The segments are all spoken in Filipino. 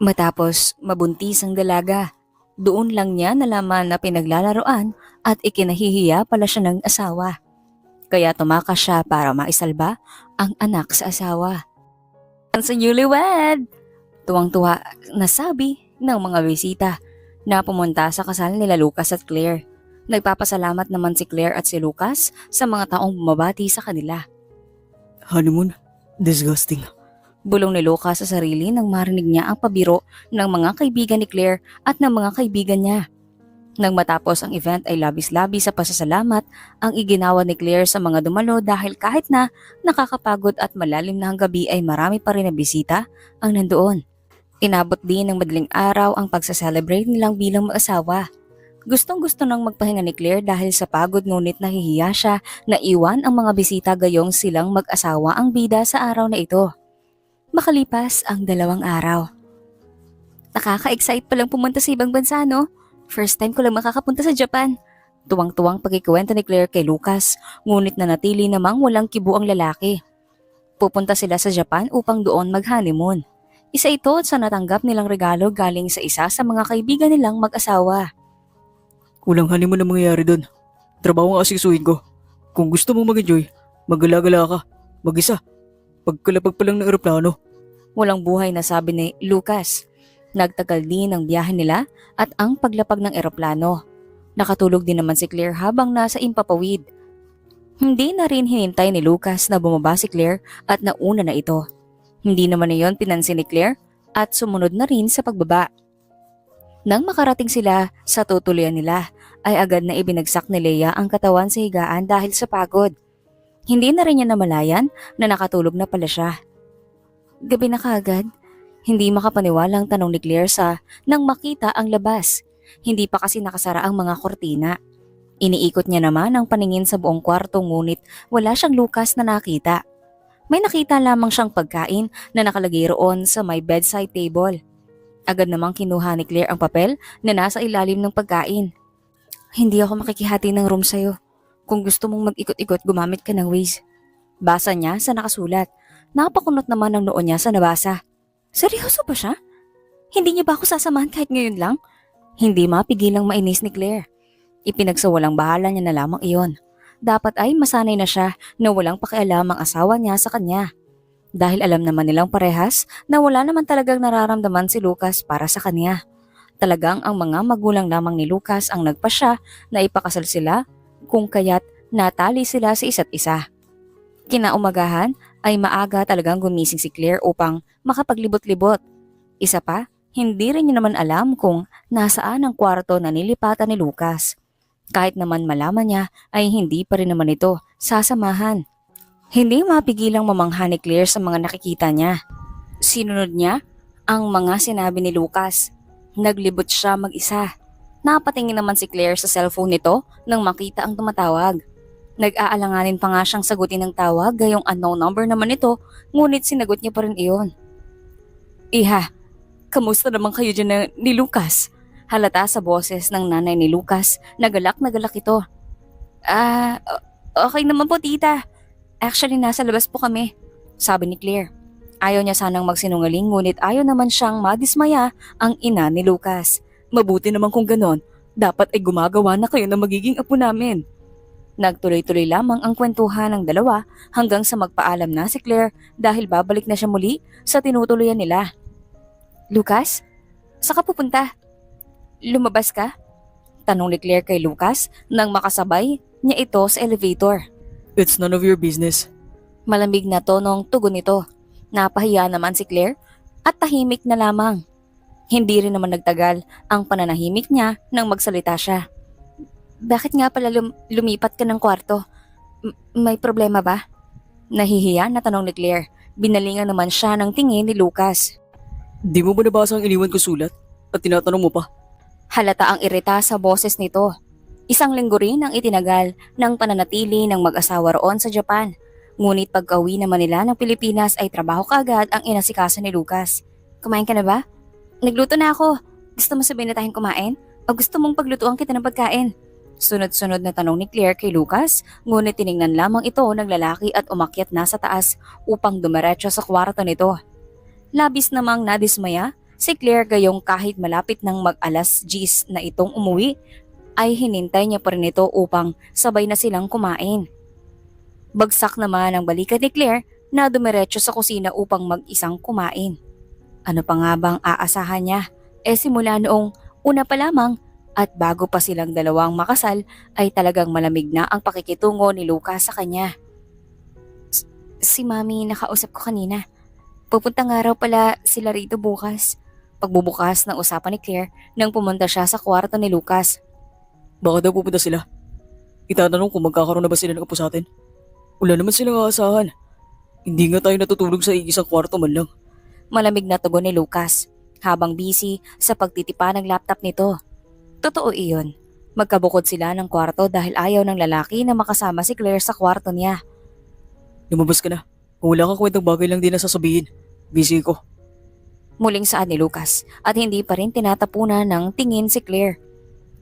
Matapos mabuntis ang dalaga, doon lang niya nalaman na pinaglalaroan at ikinahihiya pala siya ng asawa. Kaya tumakas siya para maisalba ang anak sa asawa. Ang sa newlywed! Tuwang-tuwa na sabi ng mga bisita na pumunta sa kasal nila Lucas at Claire. Nagpapasalamat naman si Claire at si Lucas sa mga taong bumabati sa kanila. Honeymoon? Disgusting. Bulong ni Lucas sa sarili nang marinig niya ang pabiro ng mga kaibigan ni Claire at ng mga kaibigan niya. Nang matapos ang event ay labis-labis sa pasasalamat ang iginawa ni Claire sa mga dumalo dahil kahit na nakakapagod at malalim na ang gabi ay marami pa rin na bisita ang nandoon. Inabot din ng madaling araw ang pagsa-celebrate nilang bilang mag-asawa. Gustong-gusto nang magpahinga ni Claire dahil sa pagod ngunit nahihiya siya na iwan ang mga bisita gayong silang mag-asawa ang bida sa araw na ito. Makalipas ang 2 araw. Nakaka-excite palang pumunta sa ibang bansa, no? First time ko lang makakapunta sa Japan. Tuwang-tuwang pagkikwento ni Claire kay Lucas, ngunit nanatili namang walang kibo ang lalaki. Pupunta sila sa Japan upang doon mag-honeymoon. Isa ito sa natanggap nilang regalo galing sa isa sa mga kaibigan nilang mag-asawa. Walang honeymoon na mangyayari doon. Trabaho ang asikasuhin ko. Kung gusto mo mag-enjoy, magala-gala ka. Mag-isa. Pagkalapag pa lang ng eroplano. Walang buhay na sabi ni Lucas. Nagtagal din ang biyahe nila at ang paglapag ng eroplano. Nakatulog din naman si Claire habang nasa impapawid. Hindi na rin hinintay ni Lucas na bumaba si Claire at nauna na ito. Hindi naman na yon pinansin ni Claire at sumunod na rin sa pagbaba. Nang makarating sila sa tutuluyan nila, ay agad na ibinagsak ni Leia ang katawan sa higaan dahil sa pagod. Hindi na rin niya namalayan na nakatulog na pala siya. Gabi na kaagad? Hindi makapaniwalang tanong ni Claire nang makita ang labas. Hindi pa kasi nakasara ang mga kortina. Iniikot niya naman ang paningin sa buong kwarto ngunit wala siyang Lucas na nakita. May nakita lamang siyang pagkain na nakalagay roon sa may bedside table. Agad namang kinuha ni Claire ang papel na nasa ilalim ng pagkain. Hindi ako makikihati ng room sa'yo. Kung gusto mong mag-ikot-ikot, gumamit ka ng Waze. Basa niya sa nakasulat. Napakunot naman ang noo niya sa nabasa. Seryoso ba siya? Hindi niya ba ako sasamahan kahit ngayon lang? Hindi mapigilang mainis ni Claire. Ipinagsawalang bahala niya na lamang iyon. Dapat ay masanay na siya na walang pakialam ang asawa niya sa kanya. Dahil alam naman nilang parehas na wala naman talagang nararamdaman si Lucas para sa kanya. Talagang ang mga magulang lamang ni Lucas ang nagpasya na ipakasal sila kung kaya't natali sila sa isa't isa. Kinaumagahan ay maaga talagang gumising si Claire upang makapaglibot-libot. Isa pa, hindi rin niya naman alam kung nasaan ang kwarto na nilipatan ni Lucas. Kahit naman malaman niya ay hindi pa rin naman ito sasamahan. Hindi mapigilang mamangha ni Claire sa mga nakikita niya. Sinunod niya ang mga sinabi ni Lucas. Naglibot siya mag-isa. Napatingin naman si Claire sa cellphone nito nang makita ang tumatawag. Nag-aalanganin pa nga siyang sagutin ng tawag gayong unknown number naman ito, ngunit sinagot niya pa rin iyon. Iha, kamusta naman kayo dyan ni Lucas? Halata sa boses ng nanay ni Lucas, nagalak ito. Okay naman po tita. Actually nasa labas po kami, sabi ni Claire. Ayaw niya sanang magsinungaling ngunit ayaw naman siyang madismaya ang ina ni Lucas. Mabuti naman kung ganon, dapat ay gumagawa na kayo na magiging apo namin. Nagtuloy-tuloy lamang ang kwentuhan ng dalawa hanggang sa magpaalam na si Claire dahil babalik na siya muli sa tinutuluyan nila. Lucas, saan ka pupunta? Lumabas ka? Tanong ni Claire kay Lucas nang makasabay niya ito sa elevator. It's none of your business. Malamig na tonong tugon nito. Napahiya naman si Claire at tahimik na lamang. Hindi rin naman nagtagal ang pananahimik niya nang magsalita siya. Bakit nga pala lumipat ka ng kwarto? May problema ba? Nahihiya na tanong ni Claire. Binalingan naman siya ng tingin ni Lucas. Di mo ba nabasa ang iniwan ko sulat? At tinatanong mo pa? Halata ang irita sa boses nito. 1 linggo rin ang itinagal ng pananatili ng mag-asawa roon sa Japan. Ngunit pagka-uwi naman nila ng Pilipinas ay trabaho kaagad ang inasikaso ni Lucas. Kumain ka na ba? Nagluto na ako. Gusto mo sabihin na tayong kumain? O gusto mong paglutuan kita ng pagkain? Sunod-sunod na tanong ni Claire kay Lucas, ngunit tiningnan lamang ito ng lalaki at umakyat na sa taas upang dumiretso sa kwarto nito. Labis namang nadismaya Si Claire gayong kahit malapit ng mag-alas 10 na itong umuwi, ay hinintay niya pa rin ito upang sabay na silang kumain. Bagsak naman ang balikat ni Claire na dumiretso sa kusina upang mag-isang kumain. Ano pa nga bang aasahan niya? Simula noong una pa lamang at bago pa silang dalawang makasal ay talagang malamig na ang pakikitungo ni Lucas sa kanya. Si Mami nakausap ko kanina. Pupunta nga raw pala sila rito bukas. Pagbubukas ng usapan ni Claire nang pumunta siya sa kwarto ni Lucas. Baka daw pupunta sila. Itatanong kung magkakaroon na ba sila ng apo sa atin. Wala naman silang aasahan. Hindi nga tayo natutulog sa isang kwarto man lang. Malamig na tugon ni Lucas habang busy sa pagtitipa ng laptop nito. Totoo iyon. Magkabukod sila ng kwarto dahil ayaw ng lalaki na makasama si Claire sa kwarto niya. Lumabas ka na. Kung wala kang kwentang bagay lang din na sasabihin. Busy ko. Muling saad ni Lucas at hindi pa rin tinatapunan ng tingin si Claire.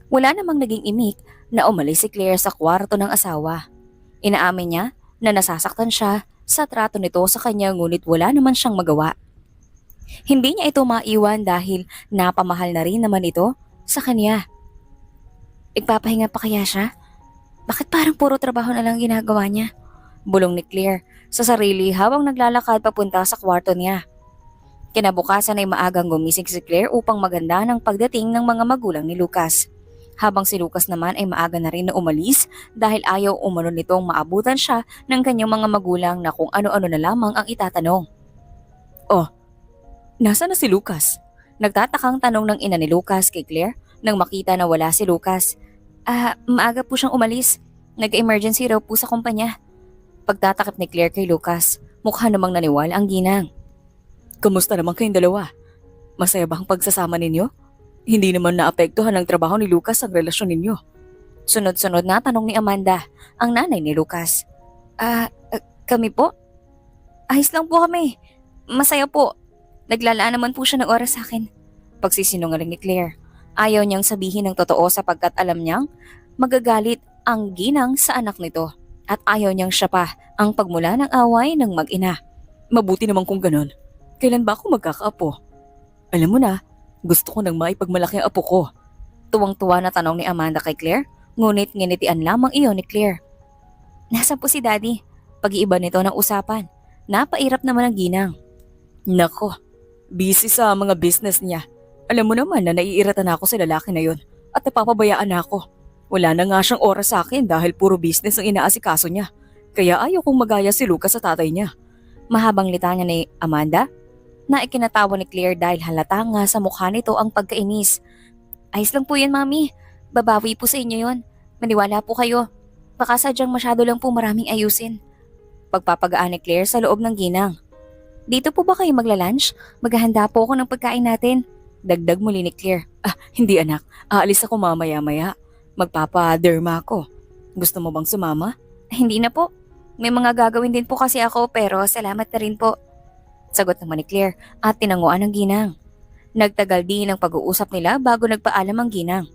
Wala namang naging imik na umalis si Claire sa kwarto ng asawa. Inaamin niya na nasasaktan siya sa trato nito sa kanya ngunit wala naman siyang magawa. Hindi niya ito maiwan dahil napamahal na rin naman ito sa kanya. Igpapahinga pa kaya siya? Bakit parang puro trabaho na lang ginagawa niya? Bulong ni Claire sa sarili habang naglalakad papunta sa kwarto niya. Kinabukasan ay maagang gumising si Claire upang maganda ng pagdating ng mga magulang ni Lucas. Habang si Lucas naman ay maaga na rin na umalis dahil ayaw umano nitong maabutan siya ng kanyang mga magulang na kung ano-ano na lamang ang itatanong. Oh, nasa na si Lucas? Nagtatakang tanong ng ina ni Lucas kay Claire nang makita na wala si Lucas. Maaga po siyang umalis. Nag-emergency raw po sa kumpanya. Pagtatakip ni Claire kay Lucas, mukha namang naniwala ang ginang. Kamusta naman kayong dalawa? Masaya ba ang pagsasama ninyo? Hindi naman naapektuhan ng trabaho ni Lucas ang relasyon ninyo. Sunod-sunod na tanong ni Amanda, ang nanay ni Lucas. Kami po? Ayos lang po kami. Masaya po. Naglalaan naman po siya ng oras sa akin. Pagsisinungaling ni Claire. Ayaw niyang sabihin ng totoo sapagkat alam niyang magagalit ang ginang sa anak nito. At ayaw niyang siya pa ang pagmula ng away ng mag-ina. Mabuti naman kung ganon. Kailan ba ako magkakaapo? Alam mo na, gusto ko nang maipagmalaki ang apo ko. Tuwang-tuwa na tanong ni Amanda kay Claire, ngunit nginitian lamang iyon ni Claire. Nasaan po si Daddy? Pag-iiba nito ng usapan. Napairap naman ang ginang. Nako, busy sa mga business niya. Alam mo naman na naiiratan ako sa lalaki na yon at napapabayaan ako. Wala na nga siyang oras sa akin dahil puro business ang inaasikaso niya. Kaya ayaw kong magaya si Lucas sa tatay niya. Mahabang litanya ni Amanda na ikinatawa ni Claire dahil halata nga sa mukha nito ang pagkainis. Ayos lang po yan, Mami. Babawi po sa inyo yon. Maniwala po kayo. Baka sadyang masyado lang po maraming ayusin. Pagpapagaan ni Claire sa loob ng ginang. Dito po ba kayo magla-lunch? Maghahanda po ako ng pagkain natin. Dagdag muli ni Claire. Hindi anak. Aalis ako mamaya-maya. Magpapa-derma ako. Gusto mo bang sumama? Hindi na po. May mga gagawin din po kasi ako pero salamat na rin po. Sagot naman ni Claire at tinanguan ng ginang. Nagtagal din ang pag-uusap nila bago nagpaalam ang ginang.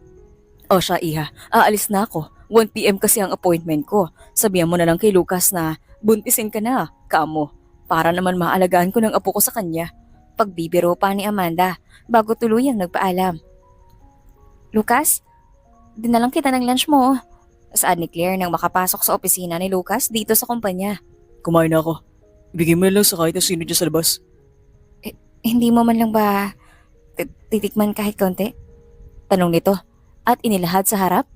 O siya iha, aalis na ako. 1 PM kasi ang appointment ko. Sabihan mo na lang kay Lucas na buntisin ka na, kamo. Para naman maalagaan ko ng apo ko sa kanya. Pagbibiro pa ni Amanda bago tuluyang nagpaalam. Lucas, dinalang kita ng lunch mo. Saad ni Claire nang makapasok sa opisina ni Lucas dito sa kumpanya. Kumain na ako. Ibigay mo na lang sa kahit na sino dyan sa labas. Hindi mo man lang ba titikman kahit konti? Tanong nito at inilahad sa harap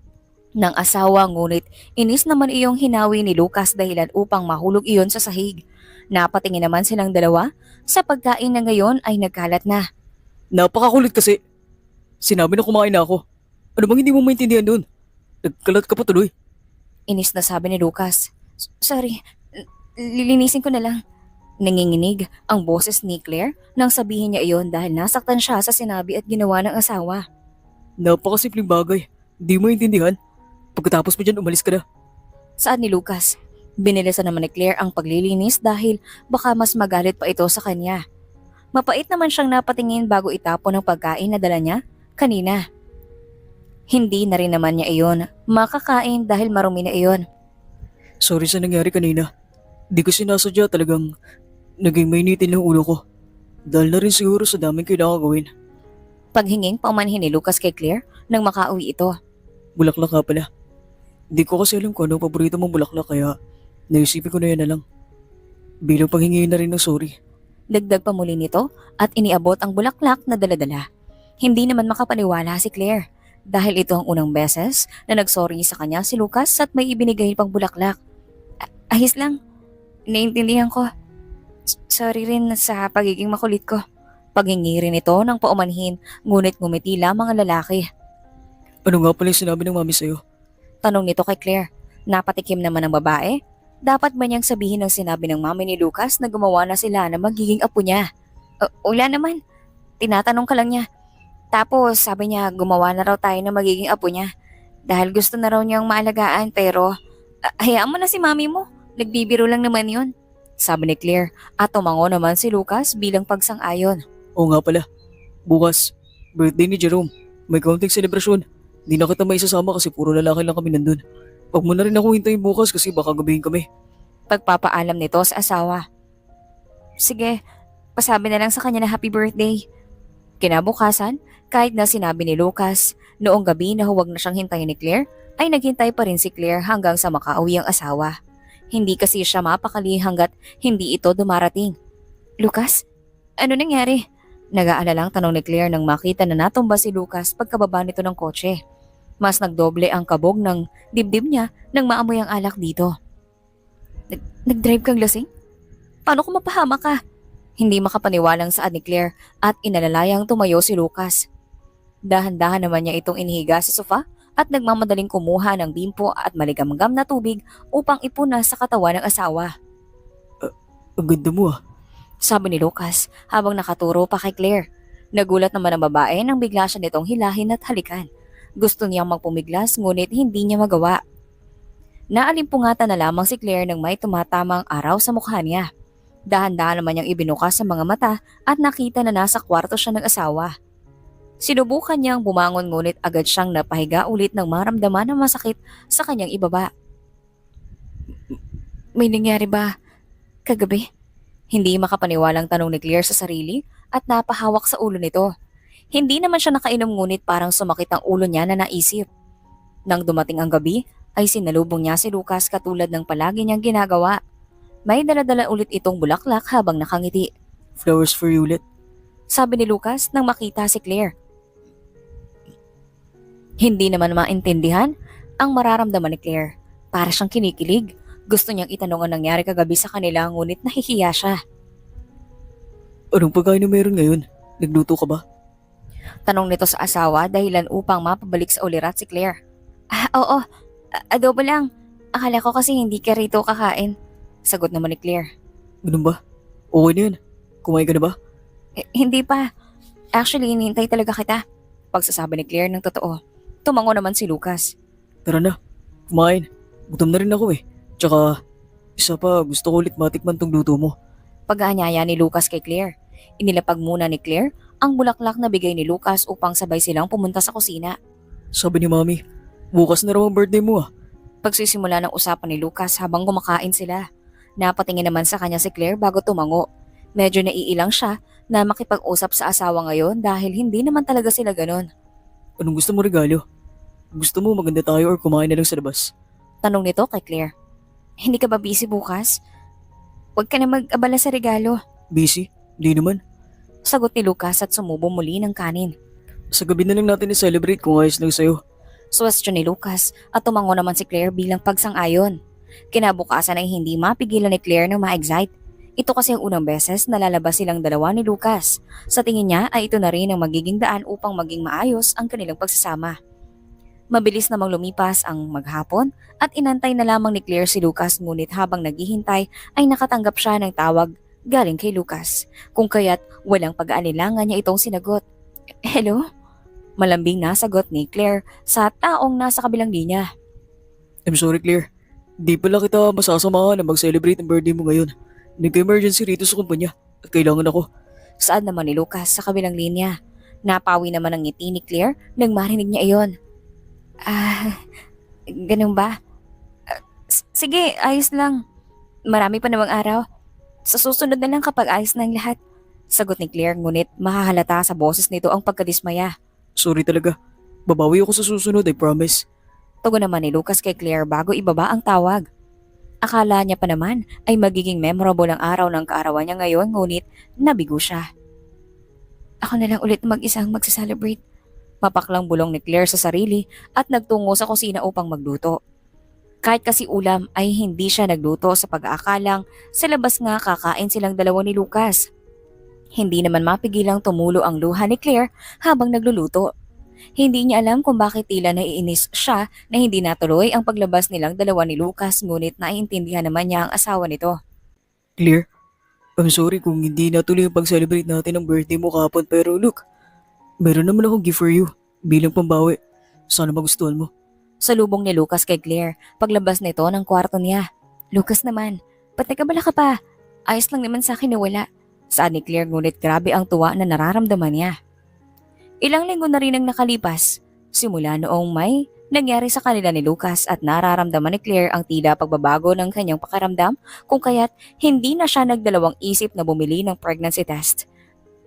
ng asawa ngunit inis naman iyong hinawi ni Lucas dahilan upang mahulog iyon sa sahig. Napatingin naman silang dalawa sa pagkain na ngayon ay nagkalat na. Napakakulit kasi. Sinabi na kumain na ako. Ano bang hindi mo maintindihan doon? Nagkalat ka pa tuloy. Inis na sabi ni Lucas. Sorry, lilinisin ko na lang. Nanginginig ang boses ni Claire nang sabihin niya iyon dahil nasaktan siya sa sinabi at ginawa ng asawa. Napakasimpleng bagay. Hindi mo maintindihan. Pagkatapos mo dyan, umalis ka na. Saan ni Lucas? Binilisan naman ni Claire ang paglilinis dahil baka mas magalit pa ito sa kanya. Mapait naman siyang napatingin bago itapon ang pagkain na dala niya kanina. Hindi na rin naman niya iyon makakain dahil marumi na iyon. Sorry sa nangyari kanina. Di ko sinasadya, talagang naging mainitin ng ulo ko. Dahil na rin siguro sa daming kailangan gawin. Paghinging paumanhin ni Lucas kay Claire nang makauwi ito. Bulaklak ka pala. Di ko kasi alam kung ano ang paborito mong bulaklak kaya naisipin ko na yan na lang. Bilang paghingi na rin ng sorry. Dagdag pa muli nito at iniabot ang bulaklak na daladala. Hindi naman makapaniwala si Claire dahil ito ang unang beses na nagsorry sa kanya si Lucas at may ibinigay pang bulaklak. Ayos lang, naiintindihan ko. Sorry rin sa pagiging makulit ko. Paghingi rin ito ng paumanhin ngunit ngumiti lamang ang lalaki. Ano nga pala yung sinabi ng mami sa'yo? Tanong nito kay Claire. Napatikim naman ng babae. Dapat ba niyang sabihin ang sinabi ng mami ni Lucas na gumawa na sila na magiging apo niya? Wala naman. Tinatanong ka lang niya. Tapos sabi niya gumawa na raw tayo na magiging apo niya. Dahil gusto na raw niyang maalagaan pero hayaan mo na si mami mo. Nagbibiro lang naman yun. Sabi ni Claire at tumango naman si Lucas bilang pagsang-ayon. Oo nga pala. Bukas, birthday ni Jerome. May kaunting selebrasyon. Di na kita maisasama kasi puro lalaki lang kami nandun. Huwag mo na rin ako hintayin bukas kasi baka gabihin kami. Pagpapaalam nito sa asawa. Sige, pasabi na lang sa kanya na happy birthday. Kinabukasan, kahit na sinabi ni Lucas, noong gabi na huwag na siyang hintayin ni Claire, ay naghintay pa rin si Claire hanggang sa makauwi ang asawa. Hindi kasi siya mapakali hanggat hindi ito dumarating. Lucas, ano nangyari? Nag-aalalang tanong ni Claire nang makita na natumba si Lucas pagkababa nito ng kotse. Mas nagdoble ang kabog ng dibdib niya nang maamoy ang alak dito. Nag-drive kang lasing? Paano kung mapahama ka? Hindi makapaniwalang saad ni Claire at inalalayang tumayo si Lucas. Dahan-dahan naman niya itong inihiga sa sofa at nagmamadaling kumuha ng bimpo at maligamgam na tubig upang ipuna sa katawan ng asawa. Ang ganda mo ah. Sabi ni Lucas habang nakaturo pa kay Claire. Nagulat naman ang babae nang bigla siya nitong hilahin at halikan. Gusto niyang magpumiglas ngunit hindi niya magawa. Naalimpungatan na lamang si Claire nang may tumatamang araw sa mukha niya. Dahan-dahan naman niyang ibinukas sa mga mata at nakita na nasa kwarto siya ng asawa. Sinubukan niyang bumangon ngunit agad siyang napahiga ulit nang maramdaman ng masakit sa kanyang ibaba. May nangyari ba kagabi? Hindi makapaniwalang tanong ni Claire sa sarili at napahawak sa ulo nito. Hindi naman siya nakainom ngunit parang sumakit ang ulo niya na naisip. Nang dumating ang gabi, ay sinalubong niya si Lucas katulad ng palagi niyang ginagawa. May daladala ulit itong bulaklak habang nakangiti. Flowers for you ulit. Sabi ni Lucas nang makita si Claire. Hindi naman maintindihan ang mararamdaman ni Claire. Para siyang kinikilig. Gusto niyang itanong ang nangyari kagabi sa kanila ngunit nahihiya siya. Anong pagkain na meron ngayon? Nagluto ka ba? Tanong nito sa asawa dahilan upang mapabalik sa ulirat si Claire. Oo, adobo lang. Akala ko kasi hindi ka rito kakain. Sagot naman ni Claire. Ganun ba? Okay na yan. Kumain ka na ba? Hindi pa. Actually, hinihintay talaga kita. Pagsasabi ni Claire ng totoo. Tumango naman si Lucas. Tara na. Kumain. Gutom na rin ako eh. Tsaka, isa pa gusto ko ulit matikman tong luto mo. Pag-aanyaya ni Lucas kay Claire. Inilapag muna ni Claire ang bulaklak na bigay ni Lucas upang sabay silang pumunta sa kusina. Sabi ni Mami, bukas na raw ang birthday mo ah. Pagsisimula ng usapan ni Lucas habang kumakain sila. Napatingin naman sa kanya si Claire bago tumango. Medyo naiilang siya na makipag-usap sa asawa ngayon dahil hindi naman talaga sila ganon. Anong gusto mo regalo? Gusto mo maganda tayo or kumain na lang sa labas? Tanong nito kay Claire. Hindi ka ba busy bukas? Huwag ka na mag-abala sa regalo. Busy? Di naman. Sagot ni Lucas at sumubo muli ng kanin. Sa gabi na lang natin i-celebrate kung ayos lang sa'yo. Suwestyon ni Lucas at tumango naman si Claire bilang pagsang-ayon. Kinabukasan ay hindi mapigilan ni Claire na ma-excite. Ito kasi ang unang beses na lalabas silang dalawa ni Lucas. Sa tingin niya ay ito na rin ang magiging daan upang maging maayos ang kanilang pagsasama. Mabilis namang lumipas ang maghapon at inantay na lamang ni Claire si Lucas ngunit habang naghihintay ay nakatanggap siya ng tawag galing kay Lucas. Kung kaya't walang pag-aalilangan niya itong sinagot. Hello? Malambing na sagot ni Claire sa taong nasa kabilang linya. I'm sorry Claire. Di pala kita masasamahan na mag-celebrate ang birthday mo ngayon. Nagka-emergency rito sa kumpanya at kailangan ako. Saad naman ni Lucas sa kabilang linya. Napawi naman ang ngiti ni Claire nang marinig niya iyon. Ganun ba? Sige, ayos lang. Marami pa namang araw. Sa susunod na lang kapag ayos na ang lahat. Sagot ni Claire ngunit mahahalata sa boses nito ang pagkadismaya. Sorry talaga. Babawi ako sa susunod, I promise. Tugon naman ni Lucas kay Claire bago ibaba ang tawag. Akala niya pa naman ay magiging memorable ang araw ng kaarawan niya ngayon ngunit nabigo siya. Ako na lang ulit mag-isang magsaselebrate. Mapaklang bulong ni Claire sa sarili at nagtungo sa kusina upang magluto. Kahit kasi ulam ay hindi siya nagluto sa pag-aakalang sa labas nga kakain silang dalawa ni Lucas. Hindi naman mapigilang tumulo ang luha ni Claire habang nagluluto. Hindi niya alam kung bakit tila naiinis siya na hindi natuloy ang paglabas nilang dalawa ni Lucas ngunit naiintindihan naman niya ang asawa nito. Clear, I'm sorry kung hindi natuloy ang pag-celebrate natin ng birthday mo kahapon pero look, meron naman akong gift for you bilang pambawi. Sana magustuhan mo. Salubong ni Lucas kay Claire paglabas nito ng kwarto niya. Lucas naman, ba't nagkabala ka pa? Ayos lang naman sa akin na wala. Saan ni Claire ngunit grabe ang tuwa na nararamdaman niya. Ilang linggo na rin ang nakalipas, simula noong may nangyari sa kanila ni Lucas at nararamdaman ni Claire ang tila pagbabago ng kanyang pakaramdam kung kaya't hindi na siya nagdalawang isip na bumili ng pregnancy test.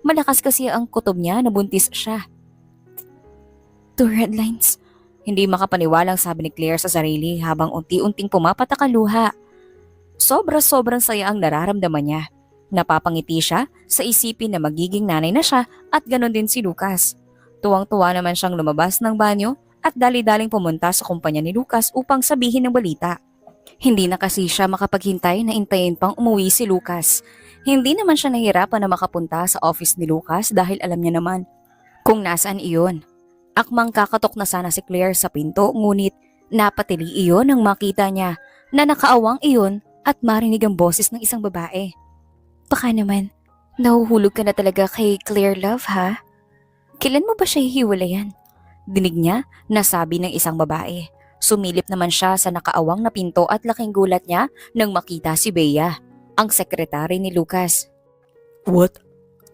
Malakas kasi ang kutob niya na buntis siya. 2 red lines. Hindi makapaniwalang sabi ni Claire sa sarili habang unti-unting pumapatak ang luha. Sobra-sobrang saya ang nararamdaman niya. Napapangiti siya sa isipin na magiging nanay na siya at ganon din si Lucas. Tuwang-tuwa naman siyang lumabas ng banyo at dali-daling pumunta sa kumpanya ni Lucas upang sabihin ng balita. Hindi na kasi siya makapaghintay na intayin pang umuwi si Lucas. Hindi naman siya nahirapan na makapunta sa office ni Lucas dahil alam niya naman kung nasaan iyon. Akmang kakatok na sana si Claire sa pinto ngunit napatili iyon nang makita niya na nakaawang iyon at marinig ang boses ng isang babae. Baka naman, nahuhulog ka na talaga kay Claire Love ha? Kailan mo ba siya hihiwalayan? Dinig niya na sabi ng isang babae. Sumilip naman siya sa nakaawang na pinto at laking gulat niya nang makita si Bea, ang sekretary ni Lucas. What?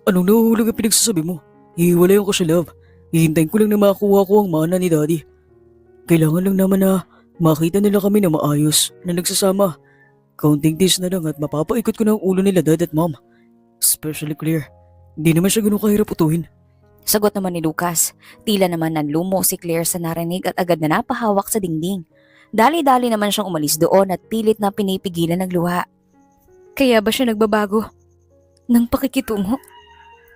Anong nahuhulog ang pinagsasabi mo? Hihiwalayan ko siya, love. Hihintayin ko lang na makakuha ko ang mana ni Daddy. Kailangan lang naman na makita nila kami na maayos na nagsasama. Counting days na lang at mapapaikot ko na ang ulo nila Dad at Mom. Especially Claire. Hindi naman siya ganun kahirap utuhin. Sagot naman ni Lucas. Tila naman nanlumo si Claire sa narinig at agad na napahawak sa dingding. Dali-dali naman siyang umalis doon at pilit na pinipigilan ng luha. Kaya ba siya nagbabago? Nang pakikitungo?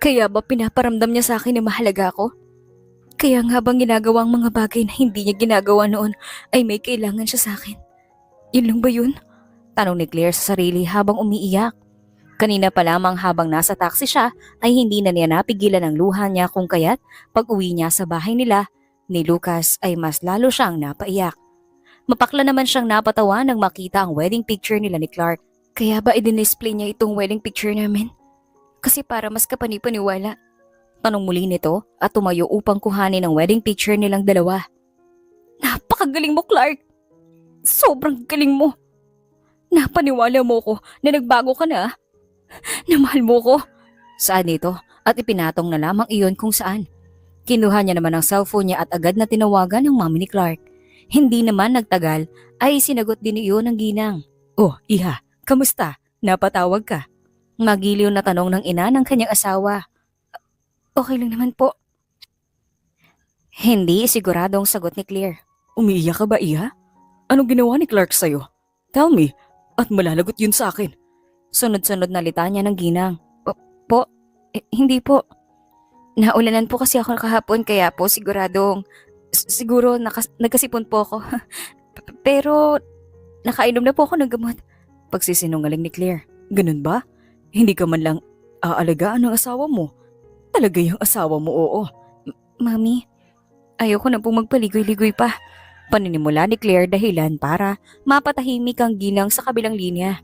Kaya ba pinaparamdam niya sa akin na mahalaga ako? Kaya nga bang ginagawa ang mga bagay na hindi niya ginagawa noon ay may kailangan siya sa akin? Yun lang ba yun? Tanong ni Claire sa sarili habang umiiyak. Kanina pa lamang habang nasa taxi siya ay hindi na niya napigilan ang luha niya kung kaya't pag uwi niya sa bahay nila ni Lucas ay mas lalo siyang napaiyak. Mapakla naman siyang napatawa nang makita ang wedding picture nila ni Clark. Kaya ba i-display niya itong wedding picture namin? Kasi para mas kapanipaniwala. Tanong muli nito at tumayo upang kuhanin ang wedding picture nilang dalawa. Napakagaling mo, Clark! Sobrang galing mo! Napaniwala mo ko na nagbago ka na. Na mahal mo ko. Saan ito? At ipinatong na lamang iyon kung saan. Kinuha niya naman ang cellphone niya at agad na tinawagan ang mami ni Clark. Hindi naman nagtagal ay sinagot din iyon ng ginang. Oh, iha, kamusta? Napatawag ka? Magiliw na tanong ng ina ng kanyang asawa. Okay lang naman po. Hindi siguradong sagot ni Claire. Umiiyak ka ba, iha? Anong ginawa ni Clark sa'yo? Tell me, at malalagot yun sa akin. Sunod-sunod na litanya ng ginang. Po? Hindi po. Naulanan po kasi ako kahapon kaya po siguro nagkasipon po ako. Pero nakainom na po ako ng gamot. Pagsisinungaling ni Claire. Ganun ba? Hindi ka man lang aalagaan ng asawa mo. Talaga yung asawa mo, oo. Mami, ayoko na pong magpaligoy-ligoy pa. Paninimula ni Claire dahilan para mapatahimik ang ginang sa kabilang linya.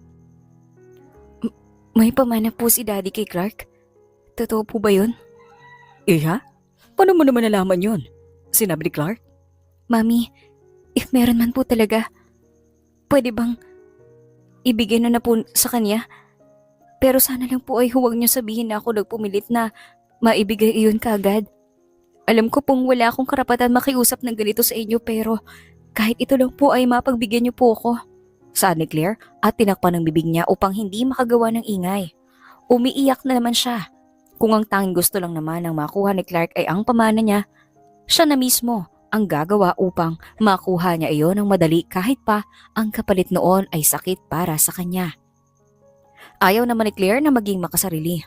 May pamana po si Daddy kay Clark. Totoo po ba yun? Iha? Paano mo naman nalaman yun? Sinabi ni Clark? Mami, if meron man po talaga, pwede bang ibigay na po sa kanya? Pero sana lang po ay huwag niyo sabihin na ako nagpumilit na maibigay iyon kaagad. Alam ko pong wala akong karapatan makiusap ng ganito sa inyo pero kahit ito lang po ay mapagbigyan niyo po ako. Saan ni Claire at tinakpan ng bibig niya upang hindi makagawa ng ingay. Umiiyak na naman siya. Kung ang tanging gusto lang naman ng makuha ni Clark ay ang pamana niya, siya na mismo ang gagawa upang makuha niya iyon ng madali kahit pa ang kapalit noon ay sakit para sa kanya. Ayaw naman ni Claire na maging makasarili.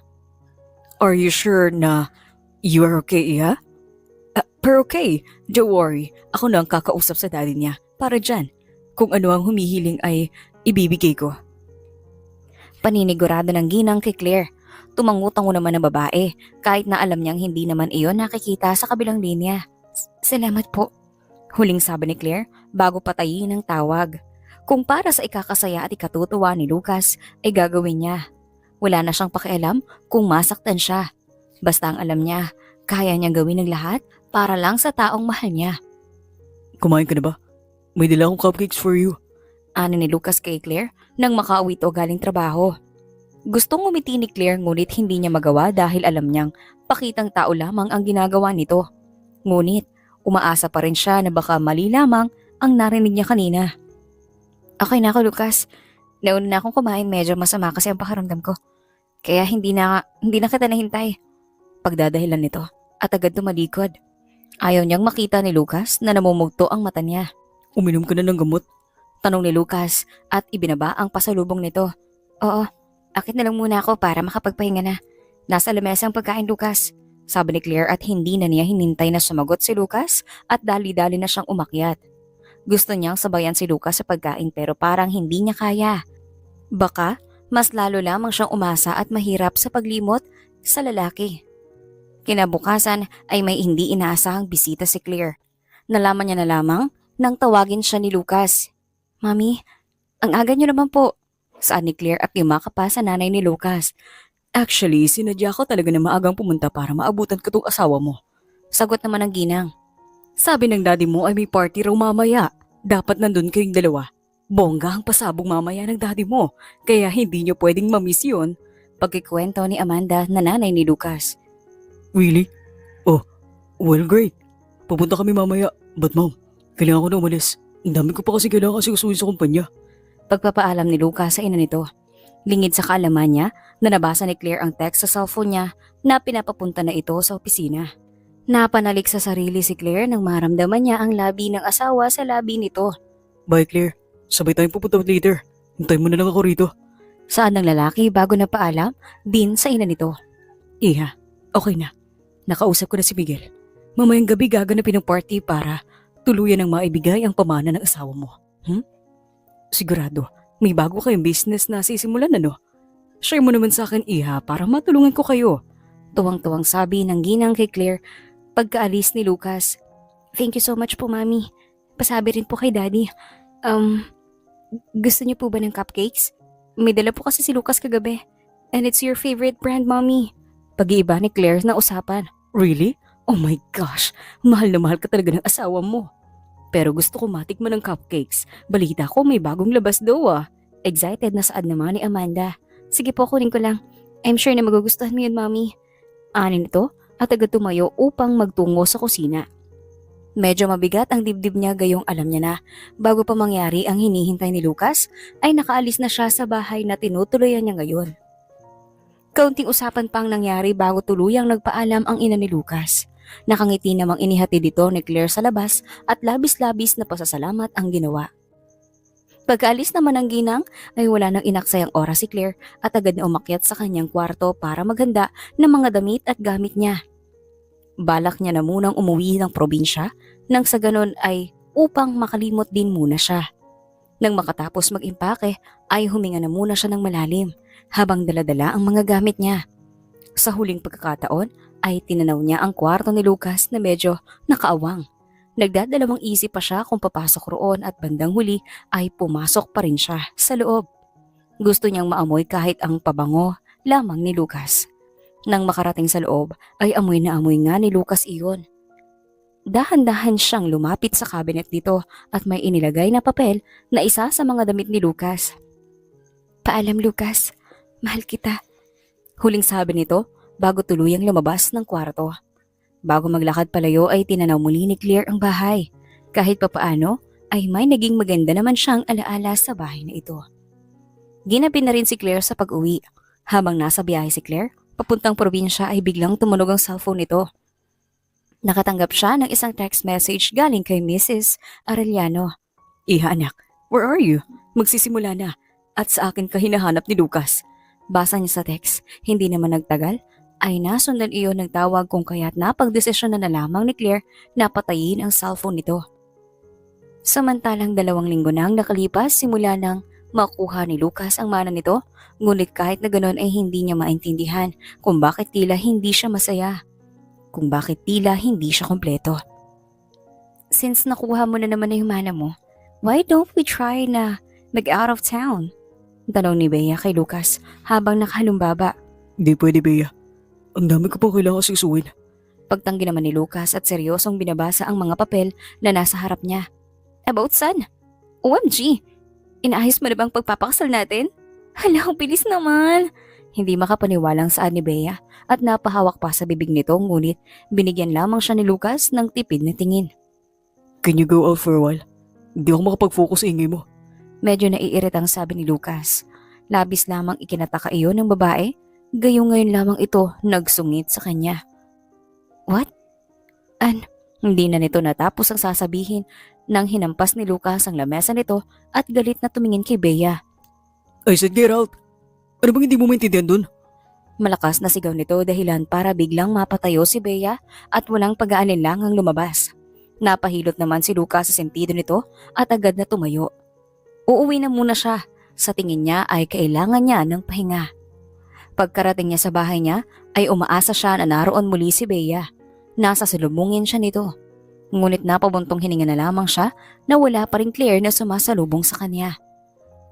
Are you sure na you are okay, Iha? Pero okay, don't worry. Ako na ang kakausap sa daddy niya para dyan. Kung ano ang humihiling ay ibibigay ko. Paninigurado ng ginang kay Claire. Tumangutango naman ang babae kahit na alam niyang hindi naman iyon nakikita sa kabilang linya. Salamat po. Huling sabi ni Claire bago patayin ang tawag. Kung para sa ikakasaya at ikatutuwa ni Lucas ay gagawin niya. Wala na siyang pakialam kung masaktan siya. Basta ang alam niya, kaya niyang gawin ng lahat para lang sa taong mahal niya. Kumain ka na ba? May dala akong cupcakes for you. Ano ni Lucas kay Claire nang makauwi ito galing trabaho. Gustong ngumiti ni Claire ngunit hindi niya magawa dahil alam niyang pakitang tao lamang ang ginagawa nito. Ngunit umaasa pa rin siya na baka mali lamang ang narinig niya kanina. Okay na ako, Lucas. Nauna na akong kumain, medyo masama kasi ang pakiramdam ko. Kaya hindi na kita nahintay. Pagdadahilan nito at agad tumalikod. Ayaw niyang makita ni Lucas na namumugto ang mata niya. Uminom ka na ng gamot? Tanong ni Lucas at ibinaba ang pasalubong nito. Oo, akit na lang muna ako para makapagpahinga na. Nasa lamesa ang pagkain, Lucas. Sabi ni Claire at hindi na niya hinintay na sumagot si Lucas at dali-dali na siyang umakyat. Gusto niyang sabayan si Lucas sa pagkain pero parang hindi niya kaya. Baka mas lalo lamang siyang umasa at mahirap sa paglimot sa lalaki. Kinabukasan ay may hindi inaasahang bisita si Claire. Nalaman niya na lamang nang tawagin siya ni Lucas. Mami, ang aga niyo naman po. Saan ni Claire at yumakap pa sa nanay ni Lucas. Actually, sinadya ko talaga na maagang pumunta para maabutan ko tong asawa mo. Sagot naman ng ginang. Sabi ng daddy mo ay may party raw mamaya. Dapat nandun kayong dalawa. Bongga ang pasabog mamaya ng daddy mo. Kaya hindi niyo pwedeng mamiss yun. Pagkikwento ni Amanda na nanay ni Lucas. Really? Oh, well great. Pupunta kami mamaya. But mom, kailangan ko na umalis. Ang dami ko pa kasi kailangan kasi usuin sa kumpanya. Pagpapaalam ni Lucas sa ina nito. Lingid sa kaalaman niya na nabasa ni Claire ang text sa cellphone niya na pinapapunta na ito sa opisina. Napanalik sa sarili si Claire nang maramdaman niya ang labi ng asawa sa labi nito. Bye Claire, sabay tayong pupunta later. Hintayin mo na lang ako rito. Saan ng lalaki bago na paalam din sa ina nito. Iha, okay na. Nakausap ko na si Miguel. Mamayang gabi gaganapin ng party para tuluyan ng maibigay ang pamana ng asawa mo. Sigurado, may bago kayong business na sisimulan ano? Share mo naman sa akin, Iha, para matulungan ko kayo. Tuwang-tuwang sabi ng ginang kay Claire pagkaalis ni Lucas. Thank you so much po, Mami. Pasabi rin po kay Daddy. Gusto niyo po ba ng cupcakes? May dala po kasi si Lucas kagabi. And it's your favorite brand, Mommy. Pag-iiba ni Claire na usapan. Really? Oh my gosh, mahal na mahal ka talaga ng asawa mo. Pero gusto ko matikman ng cupcakes. Balita ko may bagong labas daw ah. Excited na saad naman ni Amanda. Sige po, kunin ko lang. I'm sure na magugustuhan mo yun, Mommy. Anin ito at agad tumayo upang magtungo sa kusina. Medyo mabigat ang dibdib niya gayong alam niya na bago pa mangyari ang hinihintay ni Lucas ay nakaalis na siya sa bahay na tinutuluyan niya ngayon. Kaunting usapan pang nangyari bago tuluyang nagpaalam ang ina ni Lucas. Nakangiti namang inihatid dito ni Claire sa labas at labis-labis na pasasalamat ang ginawa. Pagkaalis naman ng ginang ay wala nang inaksayang oras si Claire at agad na umakyat sa kanyang kwarto para maghanda ng mga damit at gamit niya. Balak niya na munang umuwi ng probinsya nang sa ganon ay upang makalimot din muna siya. Nang makatapos mag-impake ay huminga na muna siya ng malalim habang daladala ang mga gamit niya. Sa huling pagkakataon ay tinanaw niya ang kwarto ni Lucas na medyo nakaawang. Nagdadalawang isip pa siya kung papasok roon at bandang huli ay pumasok pa rin siya sa loob. Gusto niyang maamoy kahit ang pabango lamang ni Lucas. Nang makarating sa loob ay amoy na amoy nga ni Lucas iyon. Dahan-dahan siyang lumapit sa cabinet dito at may inilagay na papel na isa sa mga damit ni Lucas. Paalam Lucas, mahal kita. Huling sabi nito bago tuluyang lumabas ng kwarto. Bago maglakad palayo ay tinanaw muli ni Claire ang bahay. Kahit papaano ay may naging maganda naman siyang alaala sa bahay na ito. Ginabi na rin si Claire sa pag-uwi. Habang nasa biyahe si Claire papuntang probinsya ay biglang tumunog ang cellphone nito. Nakatanggap siya ng isang text message galing kay Mrs. Arellano. Iha anak, where are you? Magsisimula na. At sa akin ka hinahanap ni Lucas. Basa niya sa text, hindi naman nagtagal, ay nasundan iyon ng tawag kung kaya't napagdesisyon na lamang ni Claire na patayin ang cellphone nito. Samantalang 2 linggo nang nakalipas simula nang makuha ni Lucas ang mana nito, ngunit kahit na ganoon ay hindi niya maintindihan kung bakit tila hindi siya masaya. Kung bakit tila hindi siya kompleto. Since nakuha mo na naman na yung mana mo, why don't we try na mag-out of town? Tanong ni Bea kay Lucas habang nakahalumbaba. Hindi pwede, Bea. Ang dami ko pang kailangan sisuwin. Pagtanggi naman ni Lucas at seryosong binabasa ang mga papel na nasa harap niya. About son? OMG! Inaayos mo na bang pagpapakasal natin? Hala, ang bilis naman! Hindi makapaniwalang saan ni Bea at napahawak pa sa bibig nito ngunit binigyan lamang siya ni Lucas ng tipid na tingin. Can you go out for a while? Hindi ako makapag-focus sa ingay mo. Medyo naiiritang sabi ni Lucas. Labis lamang ikinataka iyon ng babae, gayong ngayon lamang ito nagsungit sa kanya. What? Hindi na nito natapos ang sasabihin nang hinampas ni Lucas ang lamesa nito at galit na tumingin kay Bea. I said get out. Ano bang hindi mo maintindihan dun? Malakas na sigaw nito dahilan para biglang mapatayo si Bea at walang pag-aalinlangang lumabas. Napahilot naman si Lucas sa sentido nito at agad na tumayo. Uuwi na muna siya. Sa tingin niya ay kailangan niya ng pahinga. Pagkarating niya sa bahay niya ay umaasa siya na naroon muli si Bea. Nasa salubungin siya nito. Ngunit napabuntong hininga na lamang siya na wala pa ring Claire na sumasalubong sa kanya.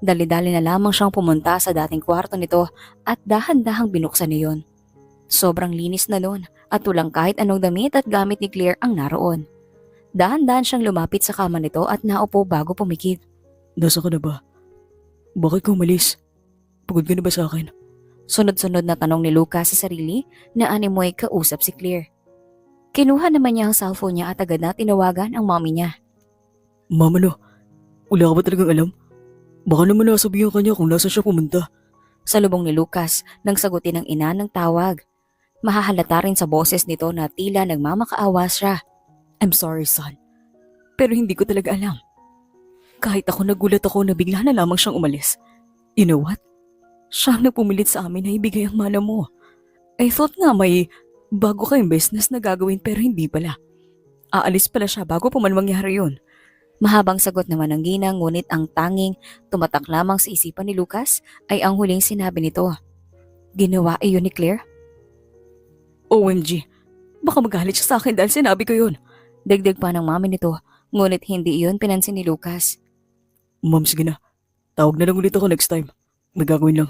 Dali-dali na lamang siyang pumunta sa dating kwarto nito at dahan-dahang binuksan niyon. Sobrang linis na noon at walang kahit anong damit at gamit ni Claire ang naroon. Dahan-dahan siyang lumapit sa kama nito at naupo bago pumikit. Nasa ka na ba? Bakit ka umalis? Pagod ka na ba sa akin? Sunod-sunod na tanong ni Lucas sa sarili na animoy kausap si Claire. Kinuha naman niya ang cellphone niya at agad na tinawagan ang mommy niya. Mama no, wala ka ba talagang alam? Baka naman nasabihan ka niya kung nasa siya pumunta. Sa lubong ni Lucas nang sagutin ng ina ng tawag. Mahahalata rin sa boses nito na tila nagmamakaawa siya. I'm sorry son, pero hindi ko talaga alam. Kahit ako nagulat ako na bigla na lamang siyang umalis. You know what? Siya ang napumilit sa amin na ibigay ang mana mo. I thought nga may bago kayong business na gagawin pero hindi pala. Aalis pala siya bago pa man mangyari yun. Mahabang sagot naman ng ginang ngunit ang tanging tumatak lamang sa isipan ni Lucas ay ang huling sinabi nito. Ginawa iyon ni Claire? OMG, baka magalit siya sa akin dahil sinabi ko yun. Dagdag pa ng mami nito ngunit hindi iyon pinansin ni Lucas. Ma'am, sige na. Tawag na lang ulit ako next time. May gagawin lang.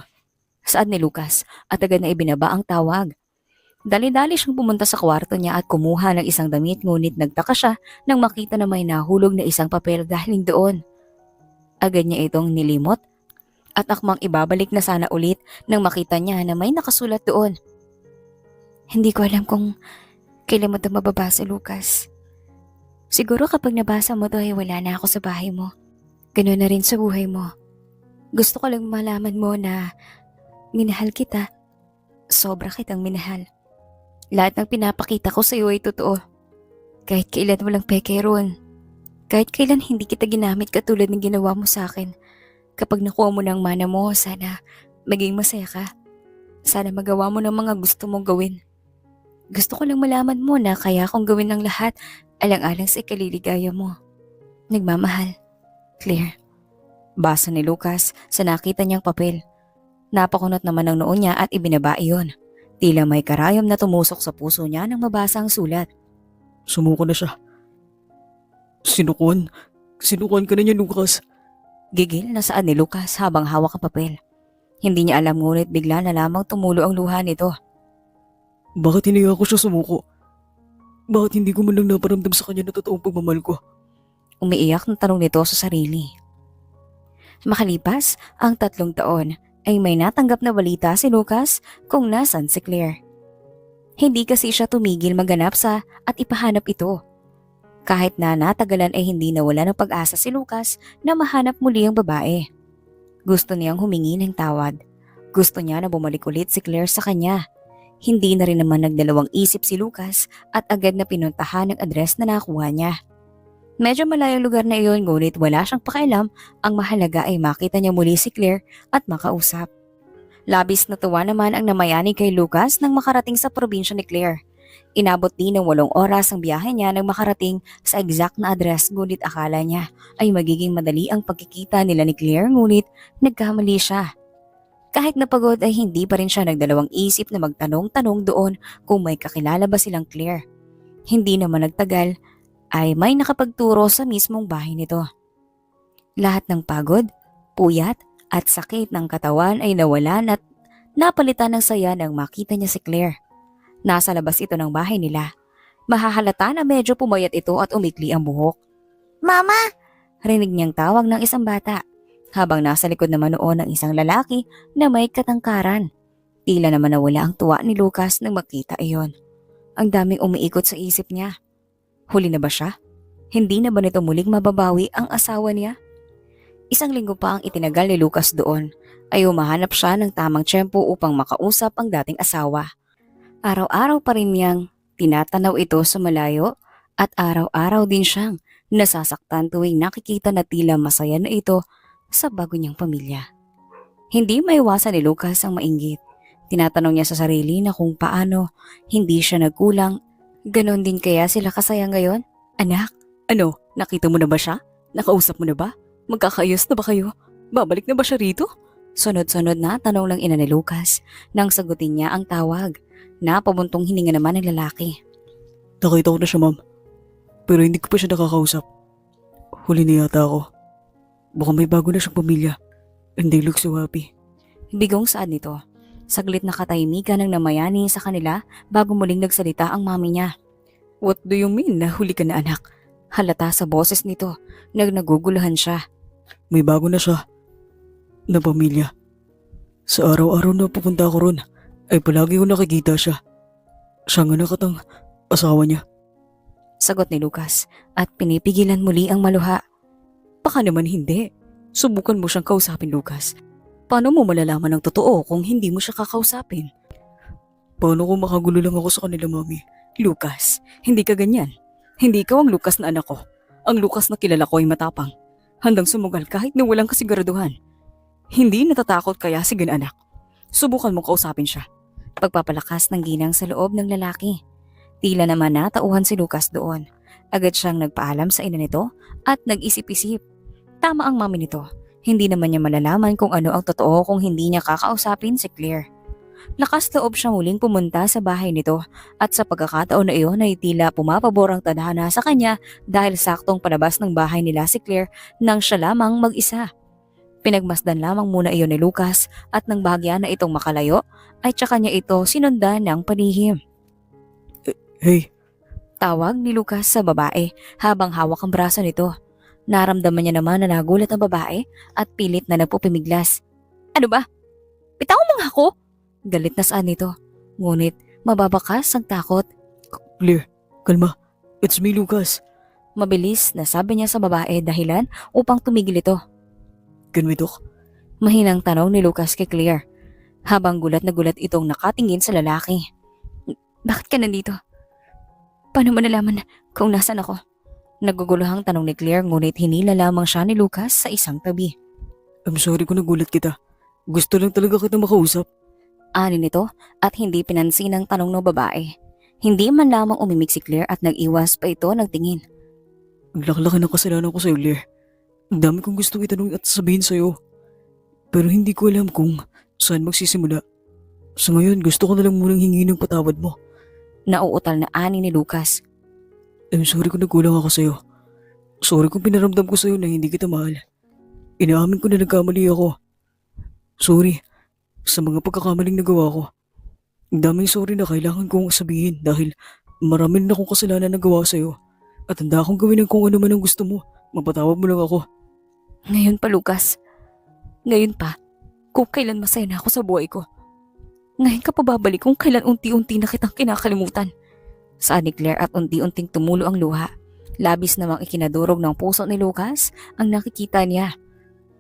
Saad ni Lucas at agad na ibinaba ang tawag. Dali-dali siyang pumunta sa kwarto niya at kumuha ng isang damit ngunit nagtaka siya nang makita na may nahulog na isang papel galing doon. Agad niya itong nilimot at akmang ibabalik na sana ulit nang makita niya na may nakasulat doon. Hindi ko alam kung kailan mo ito mababasa, Lucas. Siguro kapag nabasa mo ito ay wala na ako sa bahay mo. Ganoon na rin sa buhay mo. Gusto ko lang malaman mo na minahal kita. Sobra kitang minahal. Lahat ng pinapakita ko sa iyo ay totoo. Kahit kailan walang peke ron. Kahit kailan hindi kita ginamit katulad ng ginawa mo sa akin. Kapag nakuha mo ng mana mo, sana maging masaya ka. Sana magawa mo ng mga gusto mong gawin. Gusto ko lang malaman mo na kaya kong gawin ng lahat alang-alang sa ikaliligaya mo. Nagmamahal. Claire. Basa ni Lucas sa nakita niyang papel. Napakunot naman ang noo niya at ibinaba iyon. Tila may karayom na tumusok sa puso niya nang mabasa ang sulat. Sumuko na siya. Sinukuan ka na niya, Lucas. Gigil na saan ni Lucas habang hawak ang papel. Hindi niya alam ngunit bigla na lamang tumulo ang luha nito. Bakit hinaya ko siya sumuko? Bakit hindi ko man lang naparamdam sa kanya na totoong pagmamahal ko? Umiiyak na tanong nito sa sarili. Makalipas ang 3 taon ay may natanggap na balita si Lucas kung nasan si Claire. Hindi kasi siya tumigil maganap sa at ipahanap ito. Kahit na natagalan ay hindi nawala ng pag-asa si Lucas na mahanap muli ang babae. Gusto niyang humingi ng tawad. Gusto niya na bumalik ulit si Claire sa kanya. Hindi na rin naman nagdalawang isip si Lucas at agad na pinuntahan ang address na nakuha niya. Medyo malayong lugar na iyon ngunit wala siyang pakialam, ang mahalaga ay makita niya muli si Claire at makausap. Labis na tuwa naman ang namayani kay Lucas nang makarating sa probinsya ni Claire. Inabot din ng 8 oras ang biyahe niya nang makarating sa exact na address ngunit akala niya ay magiging madali ang pagkikita nila ni Claire ngunit nagkamali siya. Kahit napagod ay hindi pa rin siya nagdalawang isip na magtanong-tanong doon kung may kakilala ba silang Claire. Hindi naman nagtagal ay may nakapagturo sa mismong bahay nito. Lahat ng pagod, puyat at sakit ng katawan ay nawalan at napalitan ng saya nang makita niya si Claire. Nasa labas ito ng bahay nila. Mahahalata na medyo pumayat ito at umikli ang buhok. "Mama!" rinig niyang tawag ng isang bata. Habang nasa likod naman noon ng isang lalaki na may katangkaran. Tila naman nawala ang tuwa ni Lucas nang makita iyon. Ang daming umiikot sa isip niya. Huli na ba siya? Hindi na ba nito muling mababawi ang asawa niya? Isang linggo pa ang itinagal ni Lucas doon ay humahanap siya ng tamang tiyempo upang makausap ang dating asawa. Araw-araw pa rin niyang tinatanaw ito sa malayo at araw-araw din siyang nasasaktan tuwing nakikita na tila masaya na ito sa bago niyang pamilya. Hindi maiwasan ni Lucas ang mainggit. Tinatanong niya sa sarili na kung paano hindi siya nagkulang. Ganon din kaya sila kasaya ngayon? "Anak, ano, nakita mo na ba siya? Nakausap mo na ba? Magkakaayos na ba kayo? Babalik na ba siya rito?" Sunod-sunod na tanong lang ina ni Lucas nang sagutin niya ang tawag. Napabuntong hininga naman ng lalaki. Nakita ko na siya, ma'am. Pero hindi ko pa siya nakakausap. Huli na yata ako. Baka may bago na siyang pamilya. And they look so happy. Bigong saad nito. Saglit na katahimikan ng namayani sa kanila bago muling nagsalita ang mami niya. "What do you mean na huli ka na, anak?" Halata sa boses nito. Naguguluhan siya. May bago na siya. Na pamilya. Sa araw-araw na pupunta ko ron, ay palagi ko nakikita siya. Siya nga nakatang asawa niya. Sagot ni Lucas at pinipigilan muli ang maluha. "Baka naman hindi. Subukan mo siyang kausapin, Lucas. Paano mo malalaman ang totoo kung hindi mo siya kakausapin?" Paano kung makagulo lang ako sa kanila, mami? "Lucas, hindi ka ganyan. Hindi ikaw ang Lucas na anak ko. Ang Lucas na kilala ko ay matapang. Handang sumugal kahit na walang kasiguraduhan. Hindi natatakot kaya sige na, anak. Subukan mong kausapin siya." Pagpapalakas ng ginang sa loob ng lalaki. Tila naman natauhan si Lucas doon. Agad siyang nagpaalam sa ina nito at nag-isip-isip. Tama ang mami nito. Hindi naman niya malalaman kung ano ang totoo kung hindi niya kakausapin si Claire. Lakas loob siya muling pumunta sa bahay nito at sa pagkakataon na iyon ay tila pumapabor ang tadhana sa kanya dahil saktong palabas ng bahay nila si Claire nang siya lamang mag-isa. Pinagmasdan lamang muna iyon ni Lucas at nang bahagya na itong makalayo ay tsaka niya ito sinundan ng panihim. Hey, Tawag ni Lucas sa babae habang hawak ang braso nito. Naramdaman niya naman na nagulat ang babae at pilit na nagpupimiglas. "Ano ba? Bitawan mo nga ako!" Galit na saan nito. Ngunit mababakas ang takot. Claire, kalma. It's me, Lucas. Mabilis na sabi niya sa babae dahilan upang tumigil ito. Can we talk? Mahinang tanong ni Lucas kay Claire. Habang gulat na gulat itong nakatingin sa lalaki. "Bakit ka nandito? Paano mo nalaman kung nasan ako?" Naguguluhang tanong ni Claire ngunit hinila lamang siya ni Lucas sa isang tabi. I'm sorry kung nagulat kita. Gusto lang talaga kita makausap. Ani nito at hindi pinansin ang tanong ng babae. Hindi man lamang umimik si Claire at nag-iwas pa ito ng tingin. Ang laki-laki ng kasalanan ko sa'yo, Claire. Ang dami kong gustong itanong at sabihin sa'yo. Pero hindi ko alam kung saan magsisimula. Sa ngayon, gusto ko na lang munang hingi ng patawad mo. Nauutal na ani ni Lucas. I'm sorry kung nagkulang ako sa'yo. Sorry kung pinaramdam ko sa'yo na hindi kita mahal. Inaamin ko na nagkamali ako. Sorry sa mga pagkakamaling nagawa ko. Ang daming sorry na kailangan kong sabihin dahil marami na akong kasalanan na nagawa sa'yo. At handa akong gawin ng kung ano man ang gusto mo. Mapatawad mo lang ako. Ngayon pa, Lucas. Ngayon pa. Kung kailan masaya na ako sa buhay ko. Ngayon ka pa babalik kung kailan unti-unti na kitang kinakalimutan. Saan ni Claire at unti-unting tumulo ang luha. Labis namang ikinadurog ng puso ni Lucas ang nakikita niya.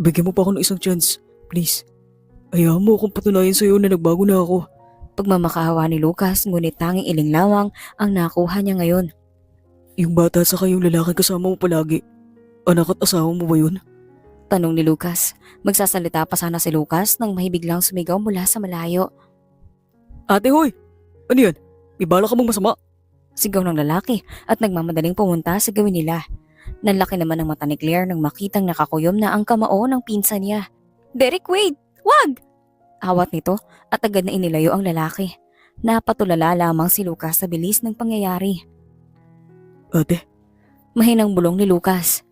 Bigyan mo pa ako ng isang chance. Please. Hayaan mo akong patunayan sa'yo na nagbago na ako. pagmamakaawa ni Lucas ngunit tanging iling lamang ang nakuha niya ngayon. Yung bata sa kayong lalaki kasama mo palagi, anak at asawa mo ba yun? Tanong ni Lucas. Magsasalita pa sana si Lucas nang mahibiglang sumigaw mula sa malayo. Ate hoy! Ano yan? May bala ka bang masama? Sigaw ng lalaki at nagmamadaling pumunta sa gawin nila. Nanlaki naman ang mata ni Claire nang makitang nakakuyom na ang kamao ng pinsan niya. Derek, wait! Wag! Awat nito at agad na inilayo ang lalaki. Napatulala lamang si Lucas sa bilis ng pangyayari. Ate, Mahinang bulong ni Lucas.